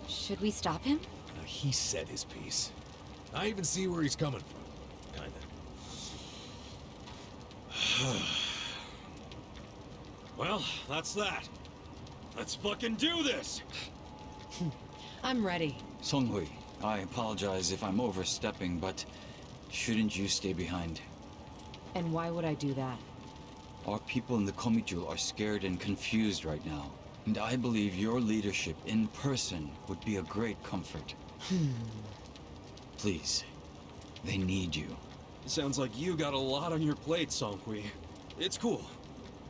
Should we stop him? He said his piece. I even see where he's coming from. Kinda. Well, that's that. Let's fucking do this! I'm ready. Songhui, I apologize if I'm overstepping, but shouldn't you stay behind? And why would I do that? Our people in the Komichu are scared and confused right now, and I believe your leadership in person would be a great comfort. Please, they need you. Sounds like you got a lot on your plate, Songhui. It's cool.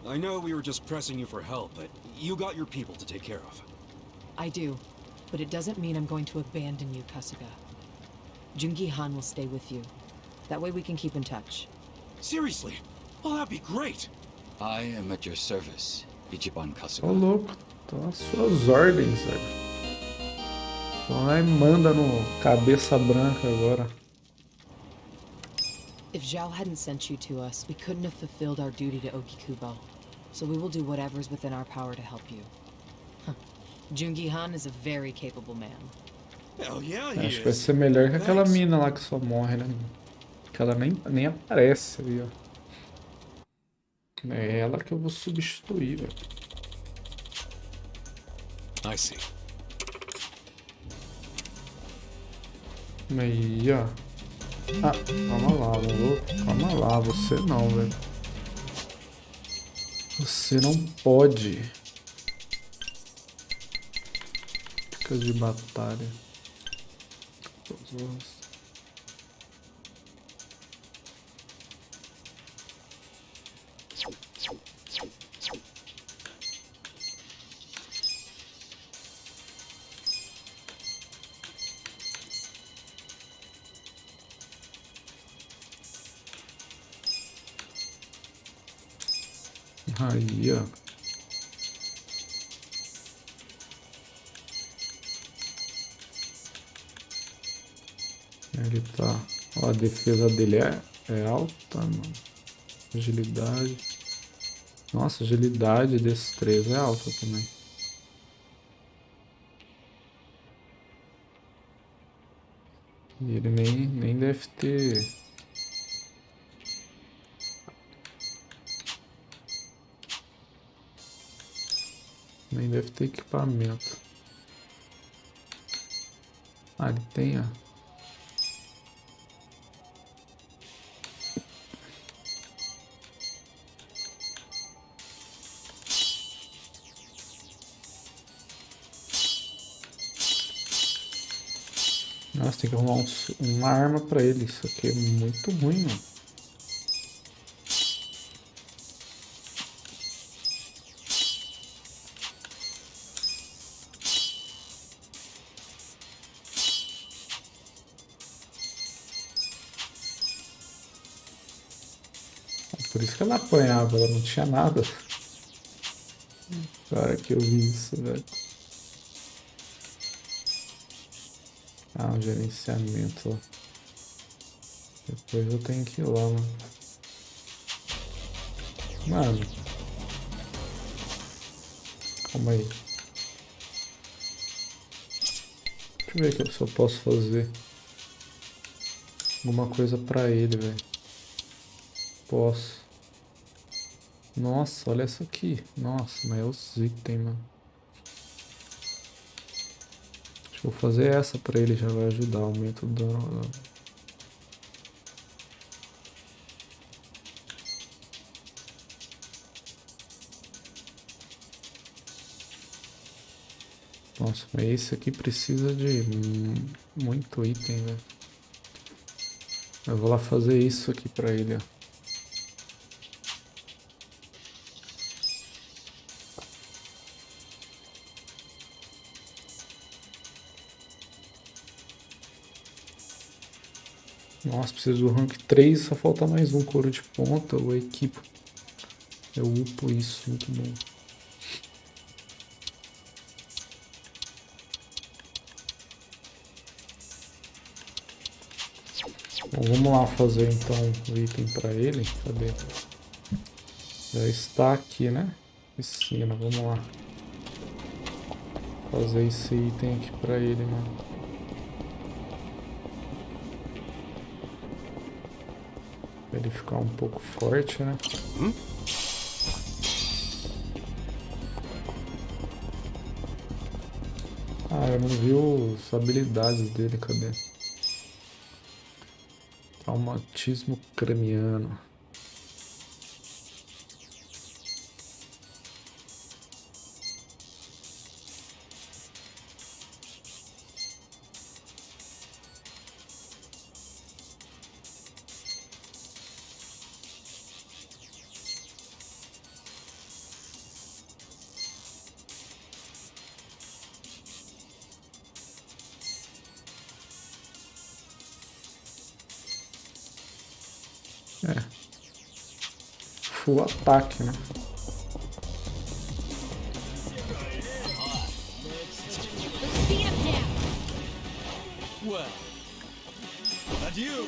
I know we were just pressing you for help, but you got your people to take care of. I do, but it doesn't mean I'm going to abandon you, Kasuga. Jungi-han will stay with you. That way we can keep in touch. Seriously? Well, that'd be great! I am at your service, Ichiban Ô Kasuga. louco, estão às suas ordens, velho. Então aí manda no cabeça branca agora. If Zhao hadn't sent you to us, we couldn't have fulfilled our duty to Okikubo. So we will do whatever's within our power to help you. Jungi-han is a very capable man. Hell yeah, he Acho que vai is. ser melhor que aquela Thanks. mina lá que só morre, né? Que ela nem aparece ali, ó. É ela que eu vou substituir, velho. I see. Aí, ó. Ah, calma lá, louco. Calma lá, você não, velho. Você não pode. Dicas de batalha. Aí, ó. Ele tá... Ó, a defesa dele é alta, mano. Agilidade. Nossa, agilidade e destreza é alta também. E ele nem deve ter... Nem deve ter equipamento. Ah, ele tem, ó. Nossa, tem que arrumar uma arma pra ele. Isso aqui é muito ruim, mano. Por isso que ela apanhava, ela não tinha nada. Agora que eu vi isso, velho. Ah, um gerenciamento, ó. Depois eu tenho que ir lá, mano. Mano. Calma aí. Deixa eu ver se eu posso fazer alguma coisa pra ele, velho. Posso. Nossa, olha essa aqui. Nossa, mas é os itens, mano. Acho que eu vou fazer essa pra ele, já vai ajudar. Aumento do... Nossa, mas esse aqui precisa de muito item, velho. Eu vou lá fazer isso aqui pra ele, ó. Nossa, preciso do rank 3, só falta mais um couro de ponta, ou equipo. Eu upo isso, muito bom. Bom, vamos lá fazer então o item para ele. Cadê? Já está aqui, né? Piscina, vamos lá. Fazer esse item aqui para ele, mano. Pra ele ficar um pouco forte, né? Ah, eu não vi as habilidades dele, cadê? Traumatismo craniano. É. Full ataque, né? Well, adieu.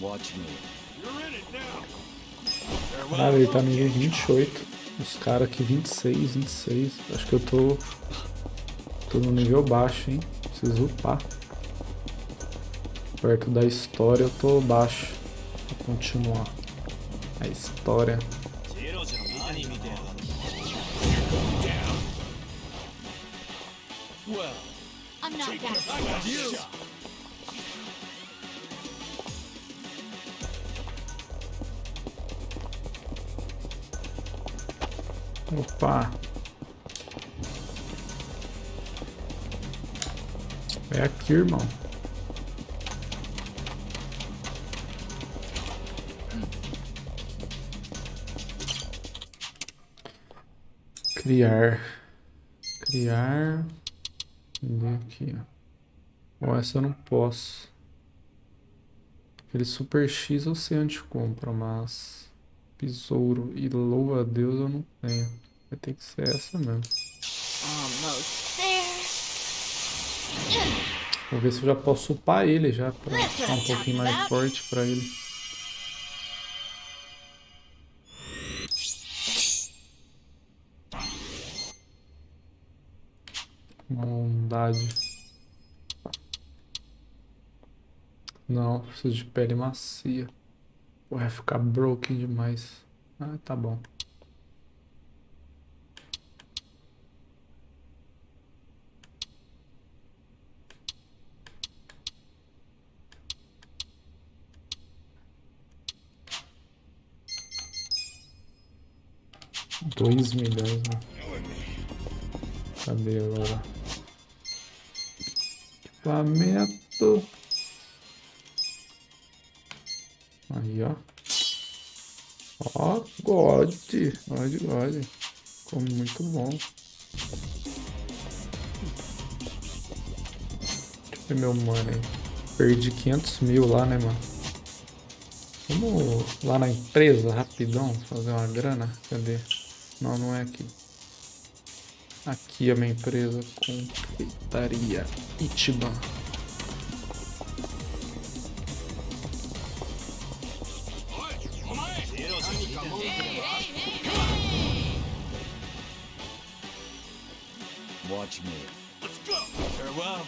Watch me. Caralho, ele tá nível 28. Os caras aqui 26, 26. Acho que eu tô no nível baixo, hein? Preciso upar. Perto da história eu tô baixo. Vou continuar. A história. I'm not that. Opa! É aqui, irmão. Criar. Criar. Cadê aqui, ó. Ó, essa eu não posso. Aquele Super X eu sei onde compra, mas... Besouro e louva a Deus eu não tenho. Vai ter que ser essa mesmo. Vou ver se eu já posso upar ele já, pra ficar um pouquinho mais forte pra ele. Bondade. Não, preciso de pele macia. Vai ficar broken demais. Ah, tá bom. $2 milhões, né? Cadê agora? Equipamento. Aí, ó. Ó, God. Ficou muito bom. Deixa eu ver meu money. Perdi 500 mil lá, né, mano? Vamos lá na empresa, rapidão, fazer uma grana. Cadê? Não, não é aqui. Aqui a minha empresa, confeitaria Ichiban. Watch me. Let's go! Farewell!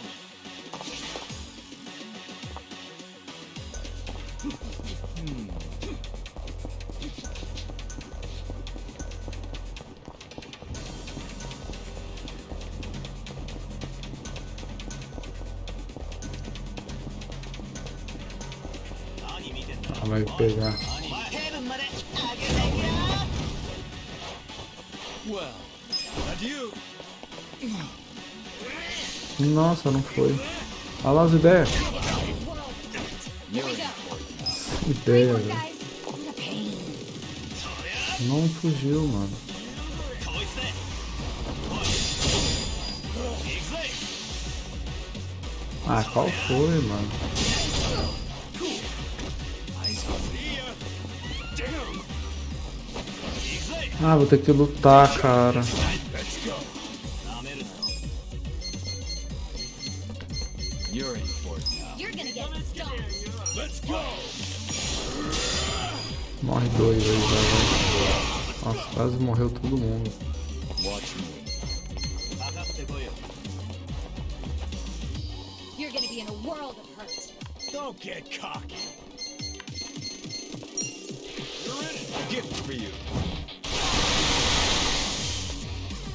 Ah, vai pegar. Well, adieu! Nossa, não foi. Olha lá as ideias. Ideia, velho. Não fugiu, mano. Ah, qual foi, mano? Ah, vou ter que lutar, cara. Morre 2 aí, velho. Nossa, quase morreu todo mundo. You're gonna be in a world of hurt. Don't get cocky. You're in it. A gift for you.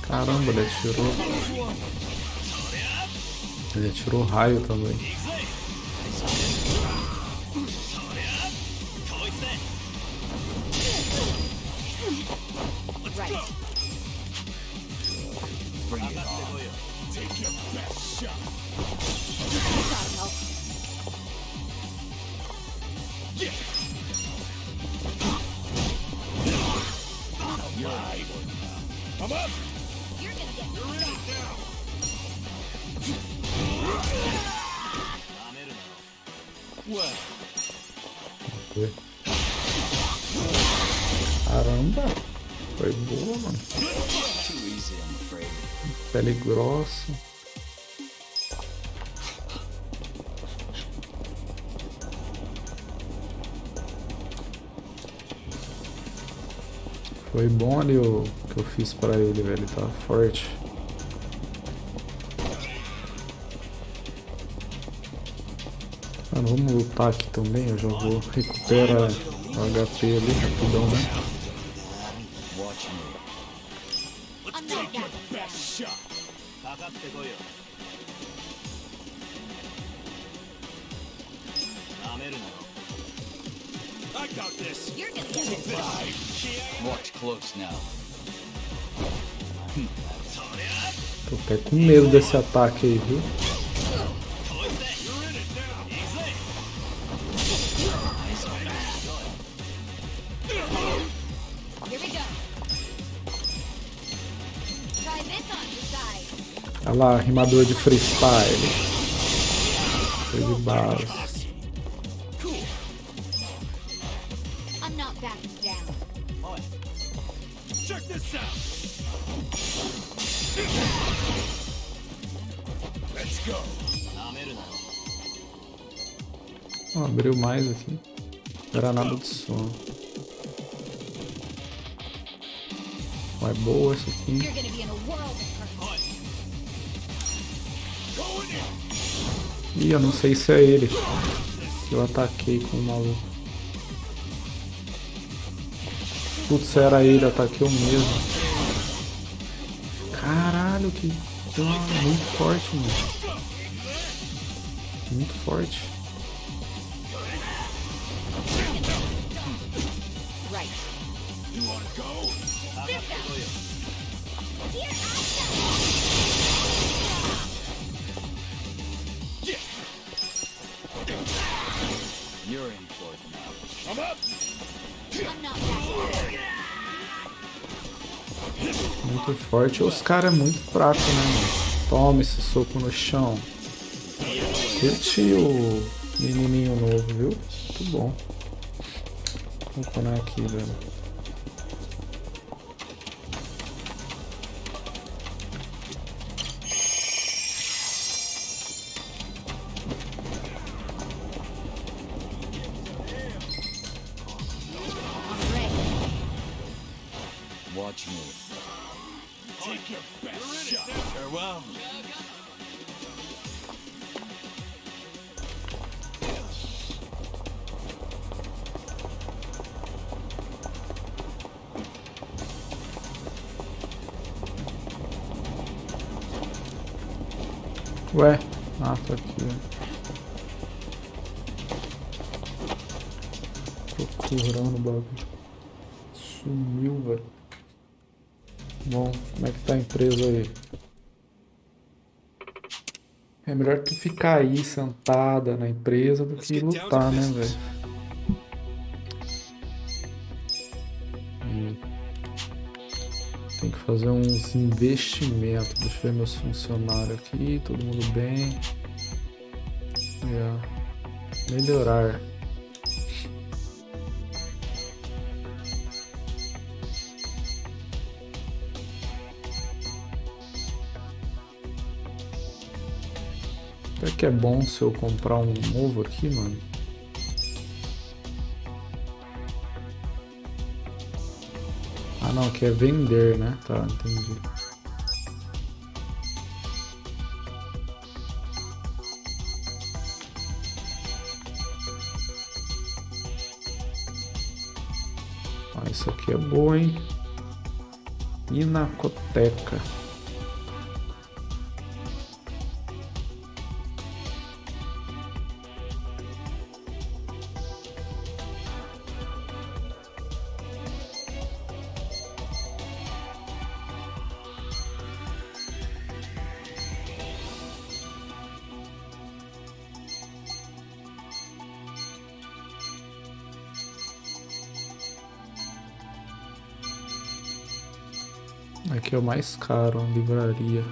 Caramba, ele atirou. Ele atirou raio também. Right. Bring it on. Take your best shot. Gotta help. Yeah. Right. I'm up. You're gonna get You're in it now. Well. Caramba, foi boa, mano. Too easy, I'm afraid. Pele grossa. Foi bom ali o que eu fiz pra ele, velho. Ele tá forte. Mano, vamos lutar aqui também. Eu já vou recuperar o HP ali rapidão, né? Watch me. I'm not that Best shot. I got this. You're gonna get this. Watch close now. Tô até com medo desse ataque aí, viu? You're in it now. Here we go. Olha lá, rimador de freestyle. Foi de base. I'm not backing down. Check this out. Let's go. Oh, abriu mais aqui. Granada de som. É boa essa aqui. You're gonna be in a world of hurt. Ih, eu não sei se é ele. Eu ataquei com o maluco. Putz, era ele, ataquei eu mesmo. Caralho, que... muito forte, mano. Muito forte. Right. You wanna go? You're in for it now. I'm up. I'm not backing down. Muito forte. Os caras é muito fraco, né, mano? Toma esse soco no chão. Curti o menininho novo, viu? Muito bom. Vamos parar aqui, velho. Watch me. Take your best shot. Farewell. Ué, ah, tá aqui, ó. Procurando o bagulho. Sumiu, velho. Bom, como é que tá a empresa aí? É melhor tu ficar aí sentada na empresa do que lutar, né, velho? Tem que fazer uns investimentos. Deixa eu ver meus funcionários aqui. Todo mundo bem. Melhorar. Será que é bom se eu comprar um novo aqui, mano? Ah, não, que é vender, né? Tá, entendi. Ah, isso aqui é boa, hein? Pinacoteca. Aqui é o mais caro, livraria.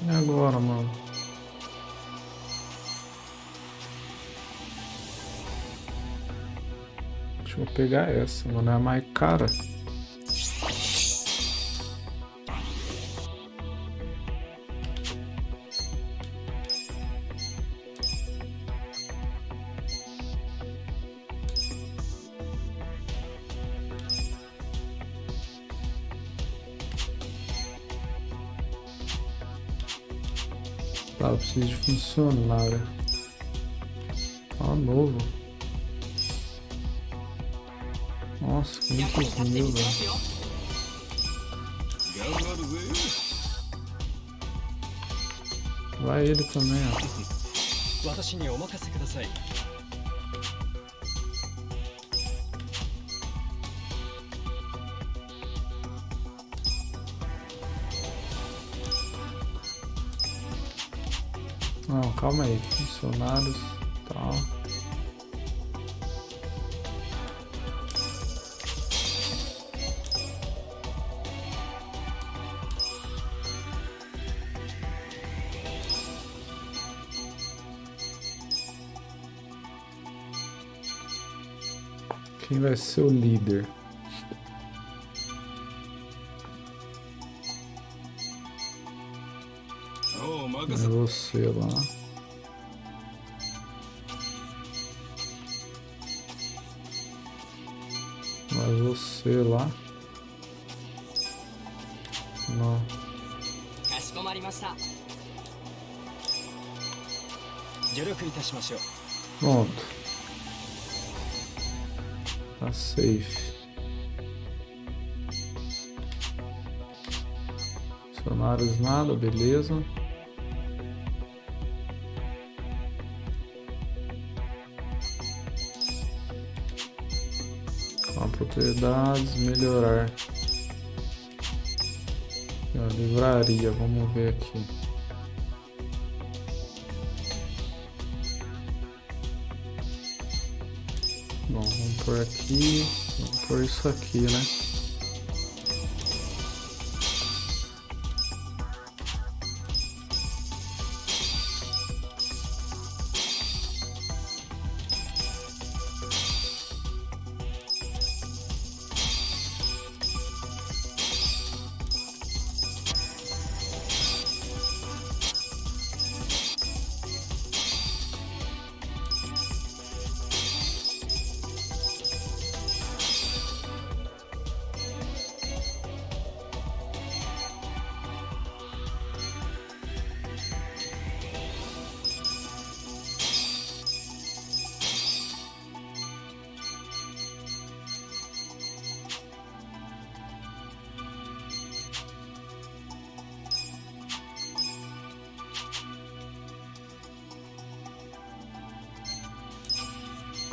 E agora, mano? Deixa eu pegar essa, mano. É a mais cara. Tá, eu preciso de funcionário. Ó, novo. Nossa, 500 mil, velho. Vai ele também, ó. Não, calma aí. Funcionários, tá. Quem vai ser o líder? É você lá. Vai você lá. Não. Pronto. Tá safe. Funcionários nada, beleza. Propriedades, melhorar. Livraria, vamos ver aqui. Bom, vamos por aqui, vamos por isso aqui, né?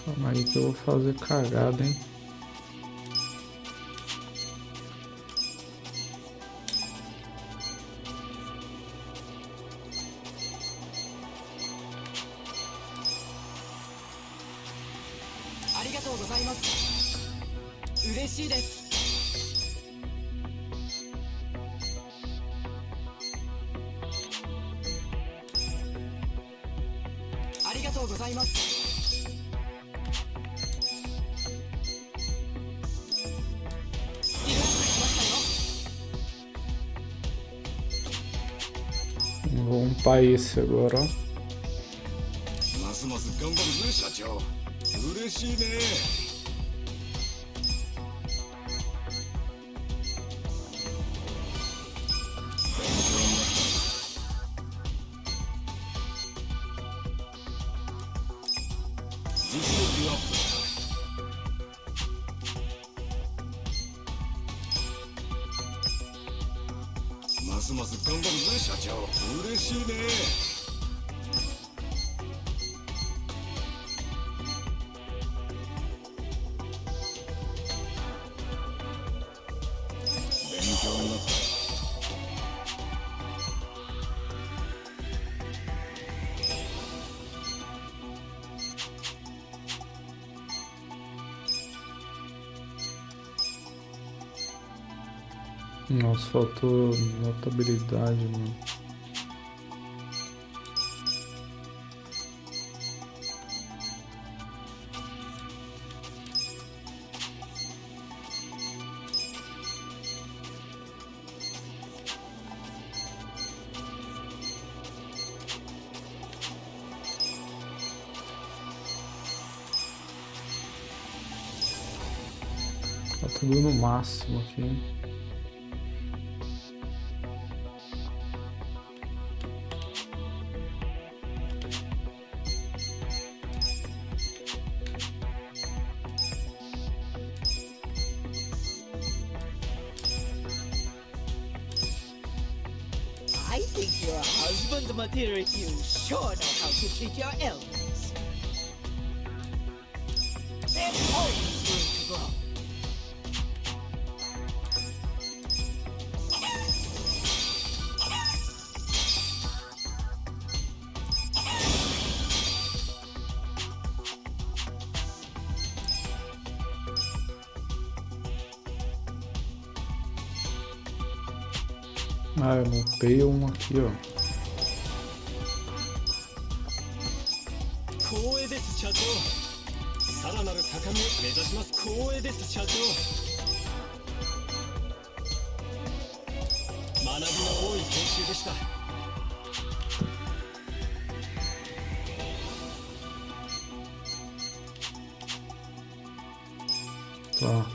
Calma aí que eu vou fazer cagada, hein? Vou upar esse agora, ó. Nossa, faltou notabilidade, mano. Tá tudo no máximo aqui. I think your husband material you sure know how to treat your elders. There's always room to grow. Ah, eu não upei um aqui, ó. 光栄です社長。さらなる高みを目指します。光栄です社長。学びの多い研修でした。Tá.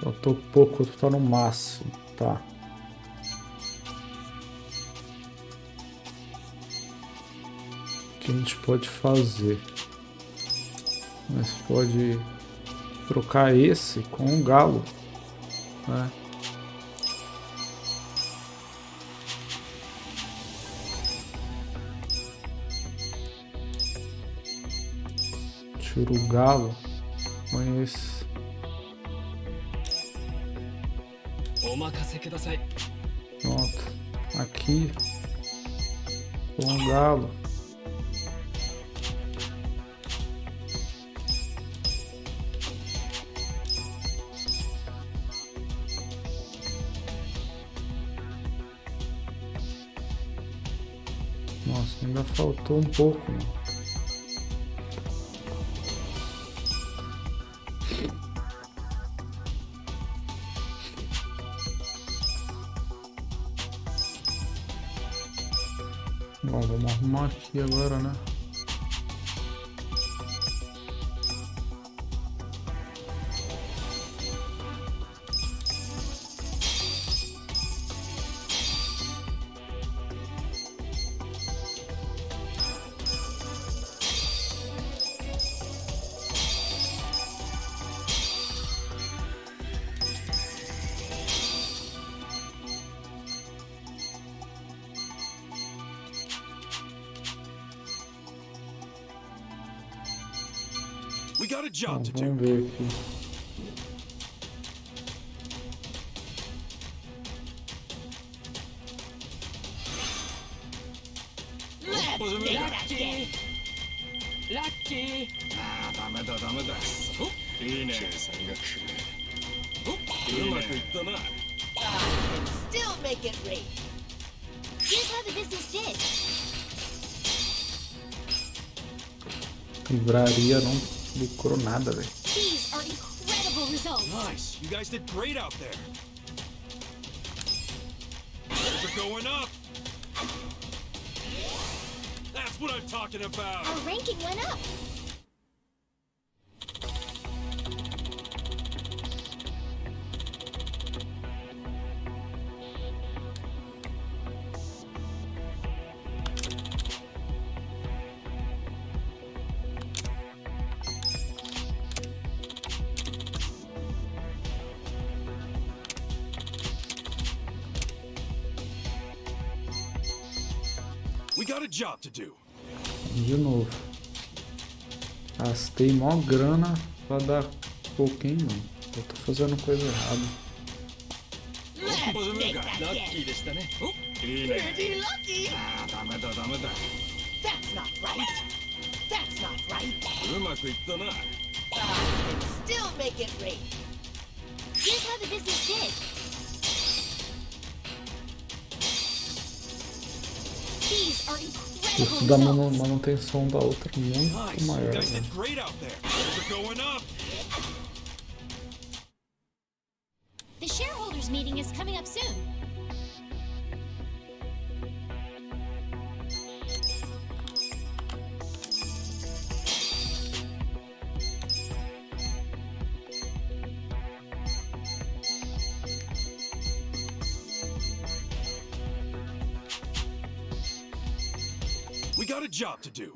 Faltou pouco, tu tá no máximo, tá. O que a gente pode fazer? Mas pode trocar esse com um galo, né? Tira o galo, põe esse. お任せください。 Pronto. Aqui. Com o galo. Nossa, ainda faltou um pouco, né? Bom, vamos arrumar aqui agora, né? We got a job to do. Vamos ver aqui. Lucky! Lucky! ああ、ダメだダメだ。いいね、山岳。うまくいったな。 Still make it rain. Here's how the business did. Livraria não lucrou nada, velho. These are incredible results. Nice, you guys did great out there. Those are going up. That's what I'm talking about. Our ranking went up. We got a job to do. De novo. Gastei mó grana pra dar pouquinho, mano. Eu tô fazendo coisa errada. Lucky でしたね。いいね。 Pretty lucky. ああ、ダメだダメだ。 That's not right. That's not right. うまくいったな。 Still make it rain. Here's how the business did. These are incredible Isso dá results. manutenção da outra muito Nice, you maior, guys né? did great out there. Those are going up. The shareholders meeting is coming up soon. We got a job to do.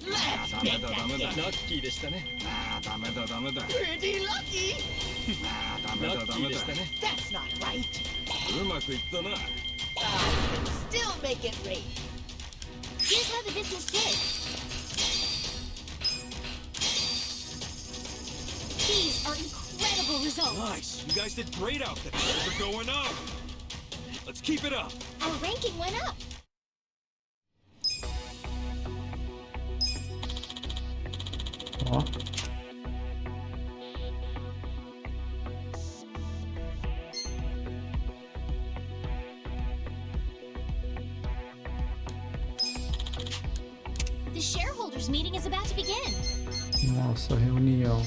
Let's ダメ make だダ that メだ。 game. ラッキーでしたね。ああ、ダメだダメだ。 Pretty lucky. ああ、ダメラッだダメだ。キーでしたね。 That's not right. うまくいったな。 Still make it rain. Here's how the business did. These are incredible results. Nice. You guys did great out there. We're going up. Let's keep it up. Our ranking went up. Ó. The shareholders meeting is about to begin. Nossa, reunião.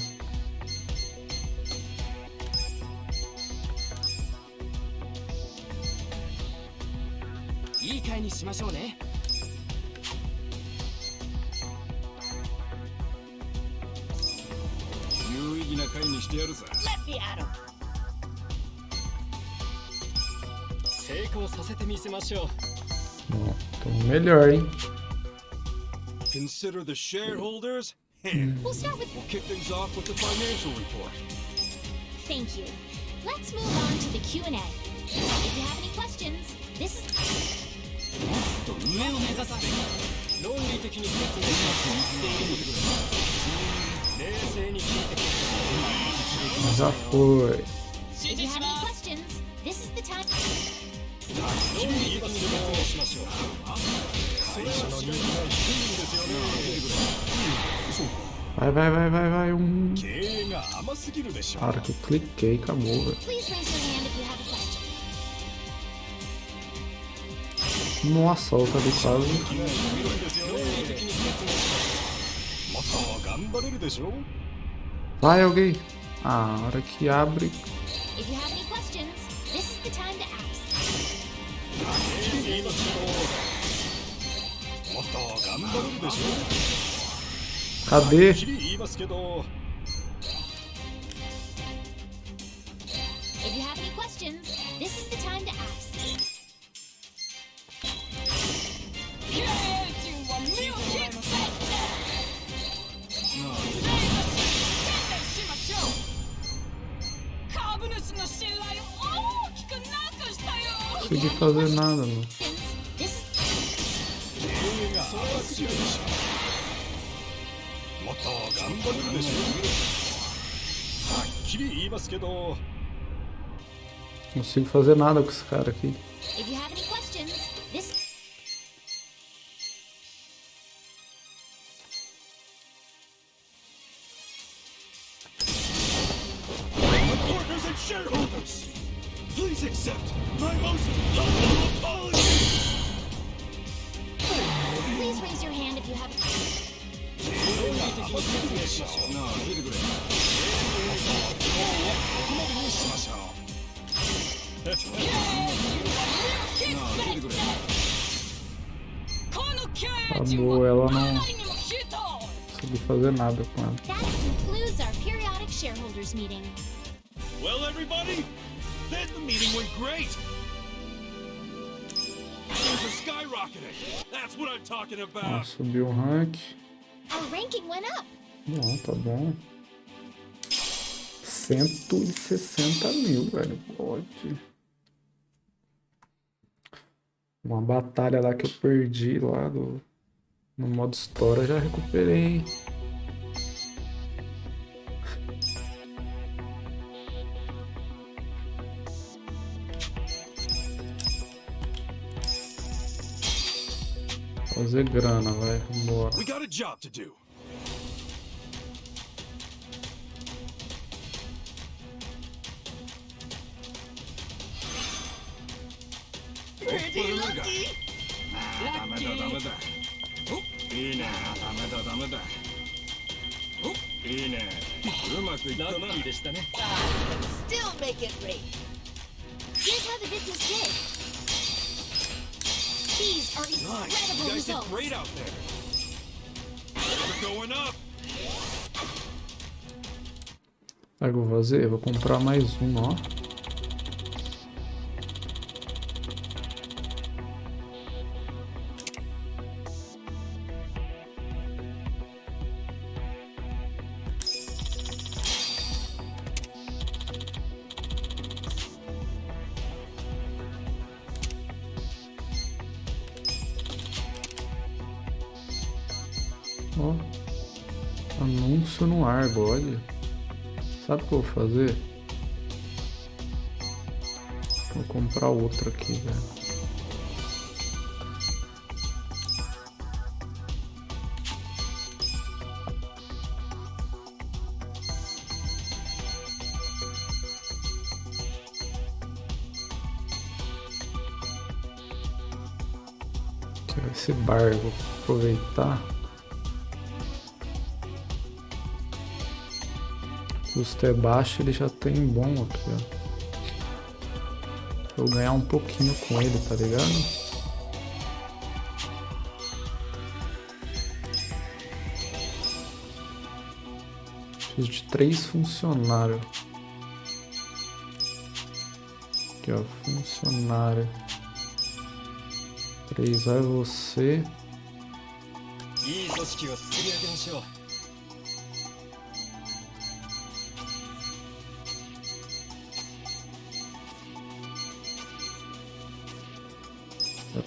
Let me at him. Ó, então melhor, hein? Consider the shareholders. We'll start with... We'll kick things off with the financial report. Thank you. Let's move on to the Q&A. If you have any questions, this is... Já foi. If you have any questions, this is the time... Vai. Para que eu cliquei, acabou, velho. Please raise your hand if you have a question. Nossa, a outra ali quase. Vai alguém. Ah, a hora que abre. If you have any questions, this is the time to ask. Cadê? If you have any questions, this is the time to ask. Não consegui fazer nada, mano. This is... Não consigo fazer nada com esse cara aqui. If you have any questions, this... Partners and shareholders, please accept my most humble apology. Please raise your hand if you have... Acabou, ela não consegui fazer nada com ela. That concludes our periodic shareholders meeting. Well, everybody, then the meeting went great. Things are skyrocketing. That's what I'm talking Ó, about. subiu o rank. Our ranking went up. Não, tá bom. 160 mil, velho. Pode. Uma batalha lá que eu perdi lá no modo história, já recuperei, hein? Fazer grana, vai. Vambora. We got a job to do. Pretty lucky. ダメだ。お、いいね。ダメだ。お、いいね。うまくいったな。ラッキーでしたね。Still make it rain. Here's how the business did. These are Nice. You incredible guys did results. great out there. We're going up. Aí eu vou fazer, eu vou comprar mais um, ó. Ó, anúncio no ar, olha. Sabe o que eu vou fazer? Vou comprar outro aqui, velho. Esse bar, vou aproveitar. O custo é baixo, ele já tem bom aqui, ó. Vou ganhar um pouquinho com ele, tá ligado? Preciso de 3 funcionários. Aqui, ó, funcionário. 3 vai você.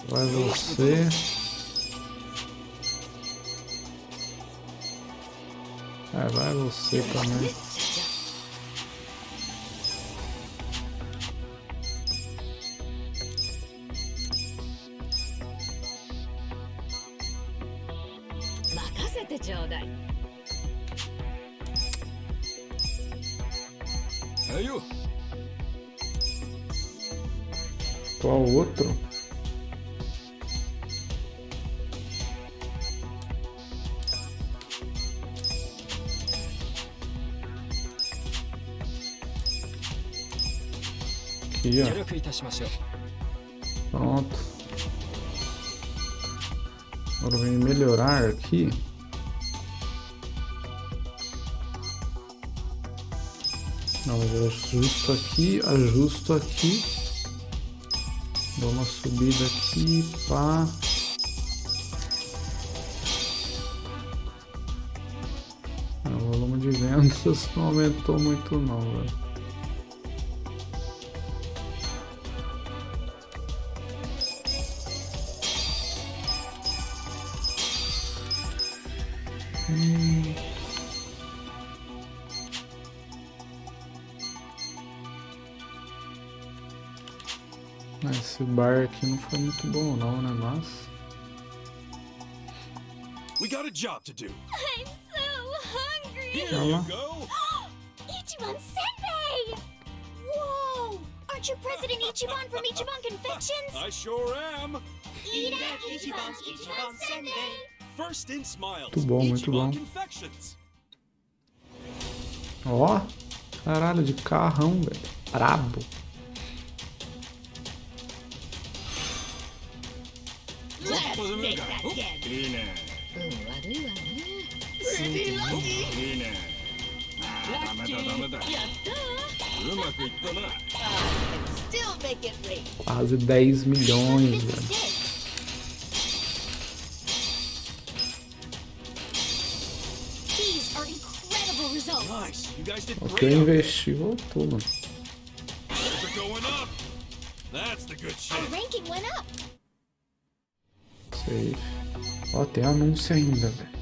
Vai você. Vai você também. Qual outro? Aqui, ó. Pronto. Agora vem melhorar aqui. Não, mas eu ajusto aqui. Dou uma subida aqui, pá. O volume de vendas não aumentou muito não, velho. Esse bar aqui não foi muito bom não, né, mas... We got a job to do. I'm so hungry! Here you go! Ichiban Senpai! Whoa! Aren't you President Ichiban from Ichiban Confections? I sure am. Eat at Ichiban's Ichiban Senpai! First in smiles. Muito bom, muito bom. Confections. Ó, caralho, de carrão, velho. Brabo. Quase 10 milhões, velho. O que eu investi voltou, mano. Safe. Ó, tem anúncio ainda, velho.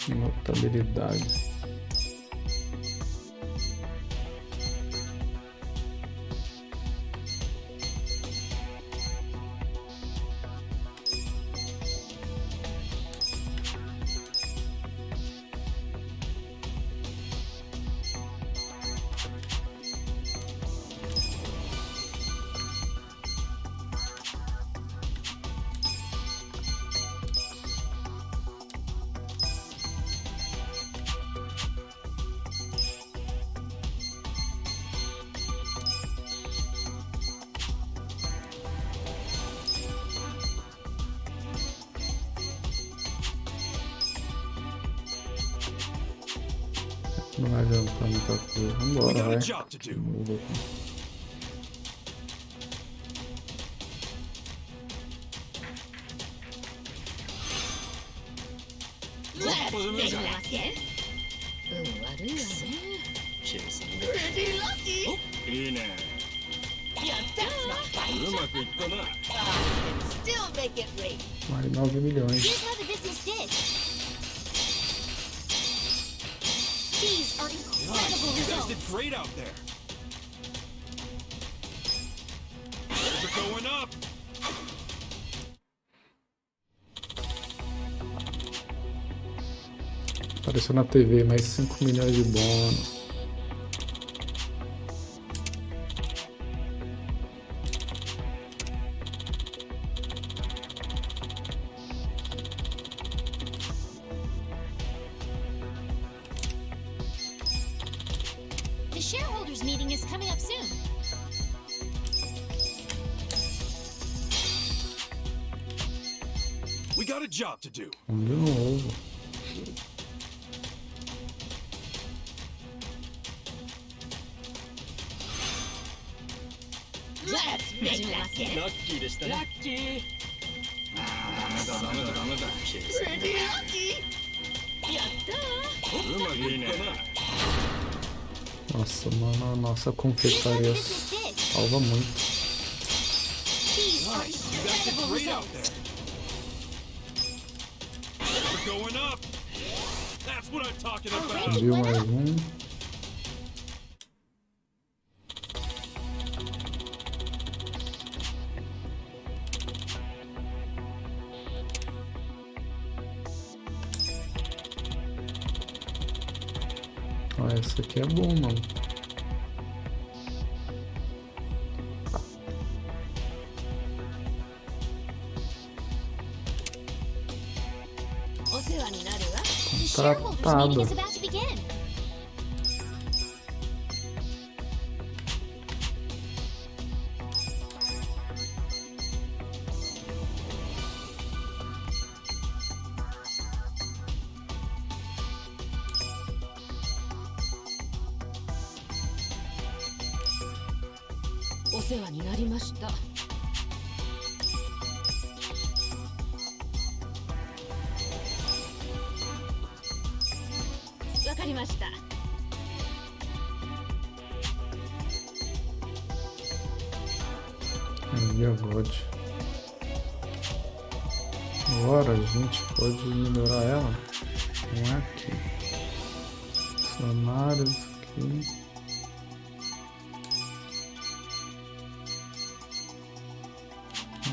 Notabilidade. Não vai adiantar muita coisa. Vambora, vai. Muda aqui. Yeah, that's not right. Still make it wait. Mais 9 milhões. Here's how the business did. These are incredible You guys results. did great out there. Things are going up. Apareceu na TV mais 5 milhões de bônus. The shareholders meeting is coming up soon. We got a job to do. De novo. Let's make that get Lucky でしたね。 lucky. ダメだ。 Pretty lucky. Yatta. うまくいったな。 Nossa, mano, a nossa confeitaria salva muito. These are You guys did incredible great out results. there. Things are going up. That's what I'm talking about. Subiu mais um. Ó, essa aqui é bom, mano. The shareholders meeting is about to begin. God. Agora a gente pode melhorar ela. Não é aqui. Funcionários aqui.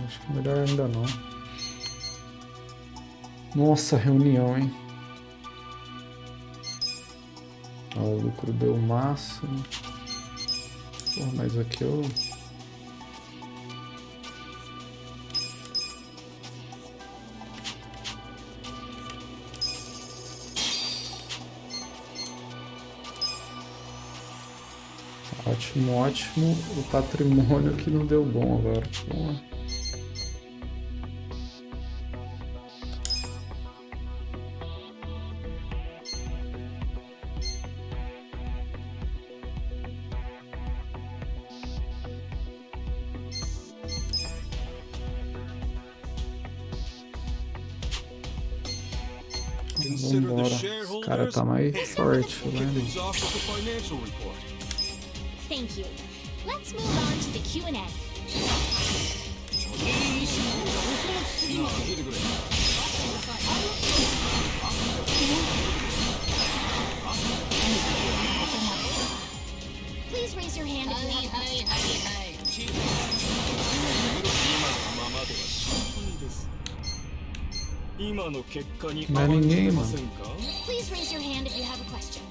Acho que melhor ainda não. Nossa, reunião, hein? Ó, o lucro deu o máximo. Pô, mas aqui eu... Ótimo, ótimo. O patrimônio que não deu bom agora. Bom. Vambora. Esse cara tá mais forte, né? Thank you. Let's move on to the Q&A. Please raise your hand if you have a question. Não é ninguém, mano. Please raise your hand if you have a question.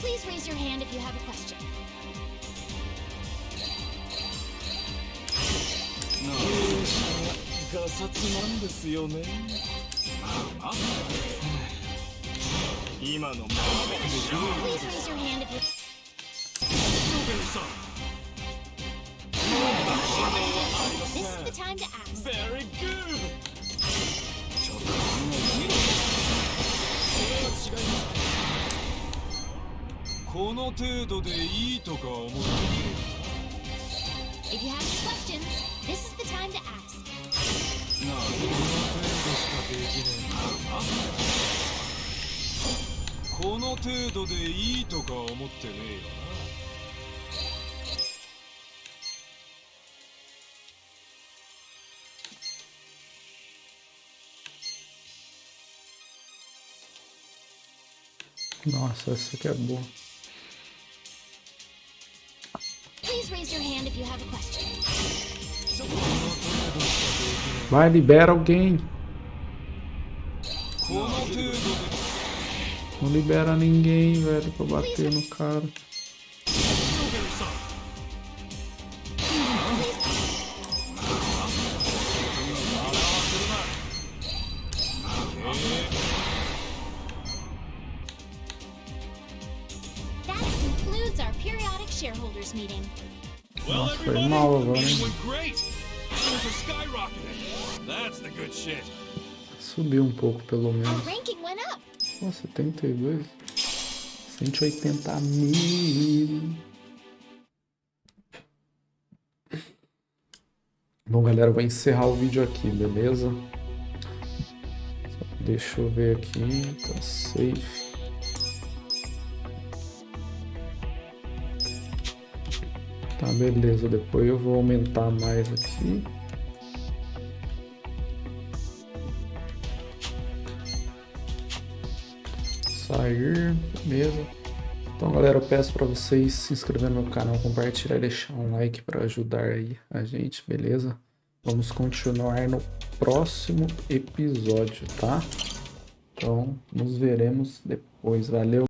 Please raise your hand if you have a question. Please raise your hand if you... This is the time to ask. Very good. この程度でいいとか思ってる。If you have any questions, this is the time to ask. この程度でいいとか思ってねえよな。Nossa, essa aqui é boa. Please raise your hand if you have a question. Vai, libera alguém. Não libera ninguém, velho, pra bater no cara. That concludes our periodic shareholders meeting. Nossa, foi mal agora, hein? Subiu um pouco, pelo Our menos. ranking went up. Nossa, 72. 180 mil. Bom, galera, eu vou encerrar o vídeo aqui, beleza? Deixa eu ver aqui. Tá safe. Tá, beleza. Depois eu vou aumentar mais aqui. Sair, beleza. Então, galera, eu peço para vocês se inscreverem no meu canal, compartilhar e deixar um like para ajudar aí a gente, beleza? Vamos continuar no próximo episódio, tá? Então, nos veremos depois. Valeu!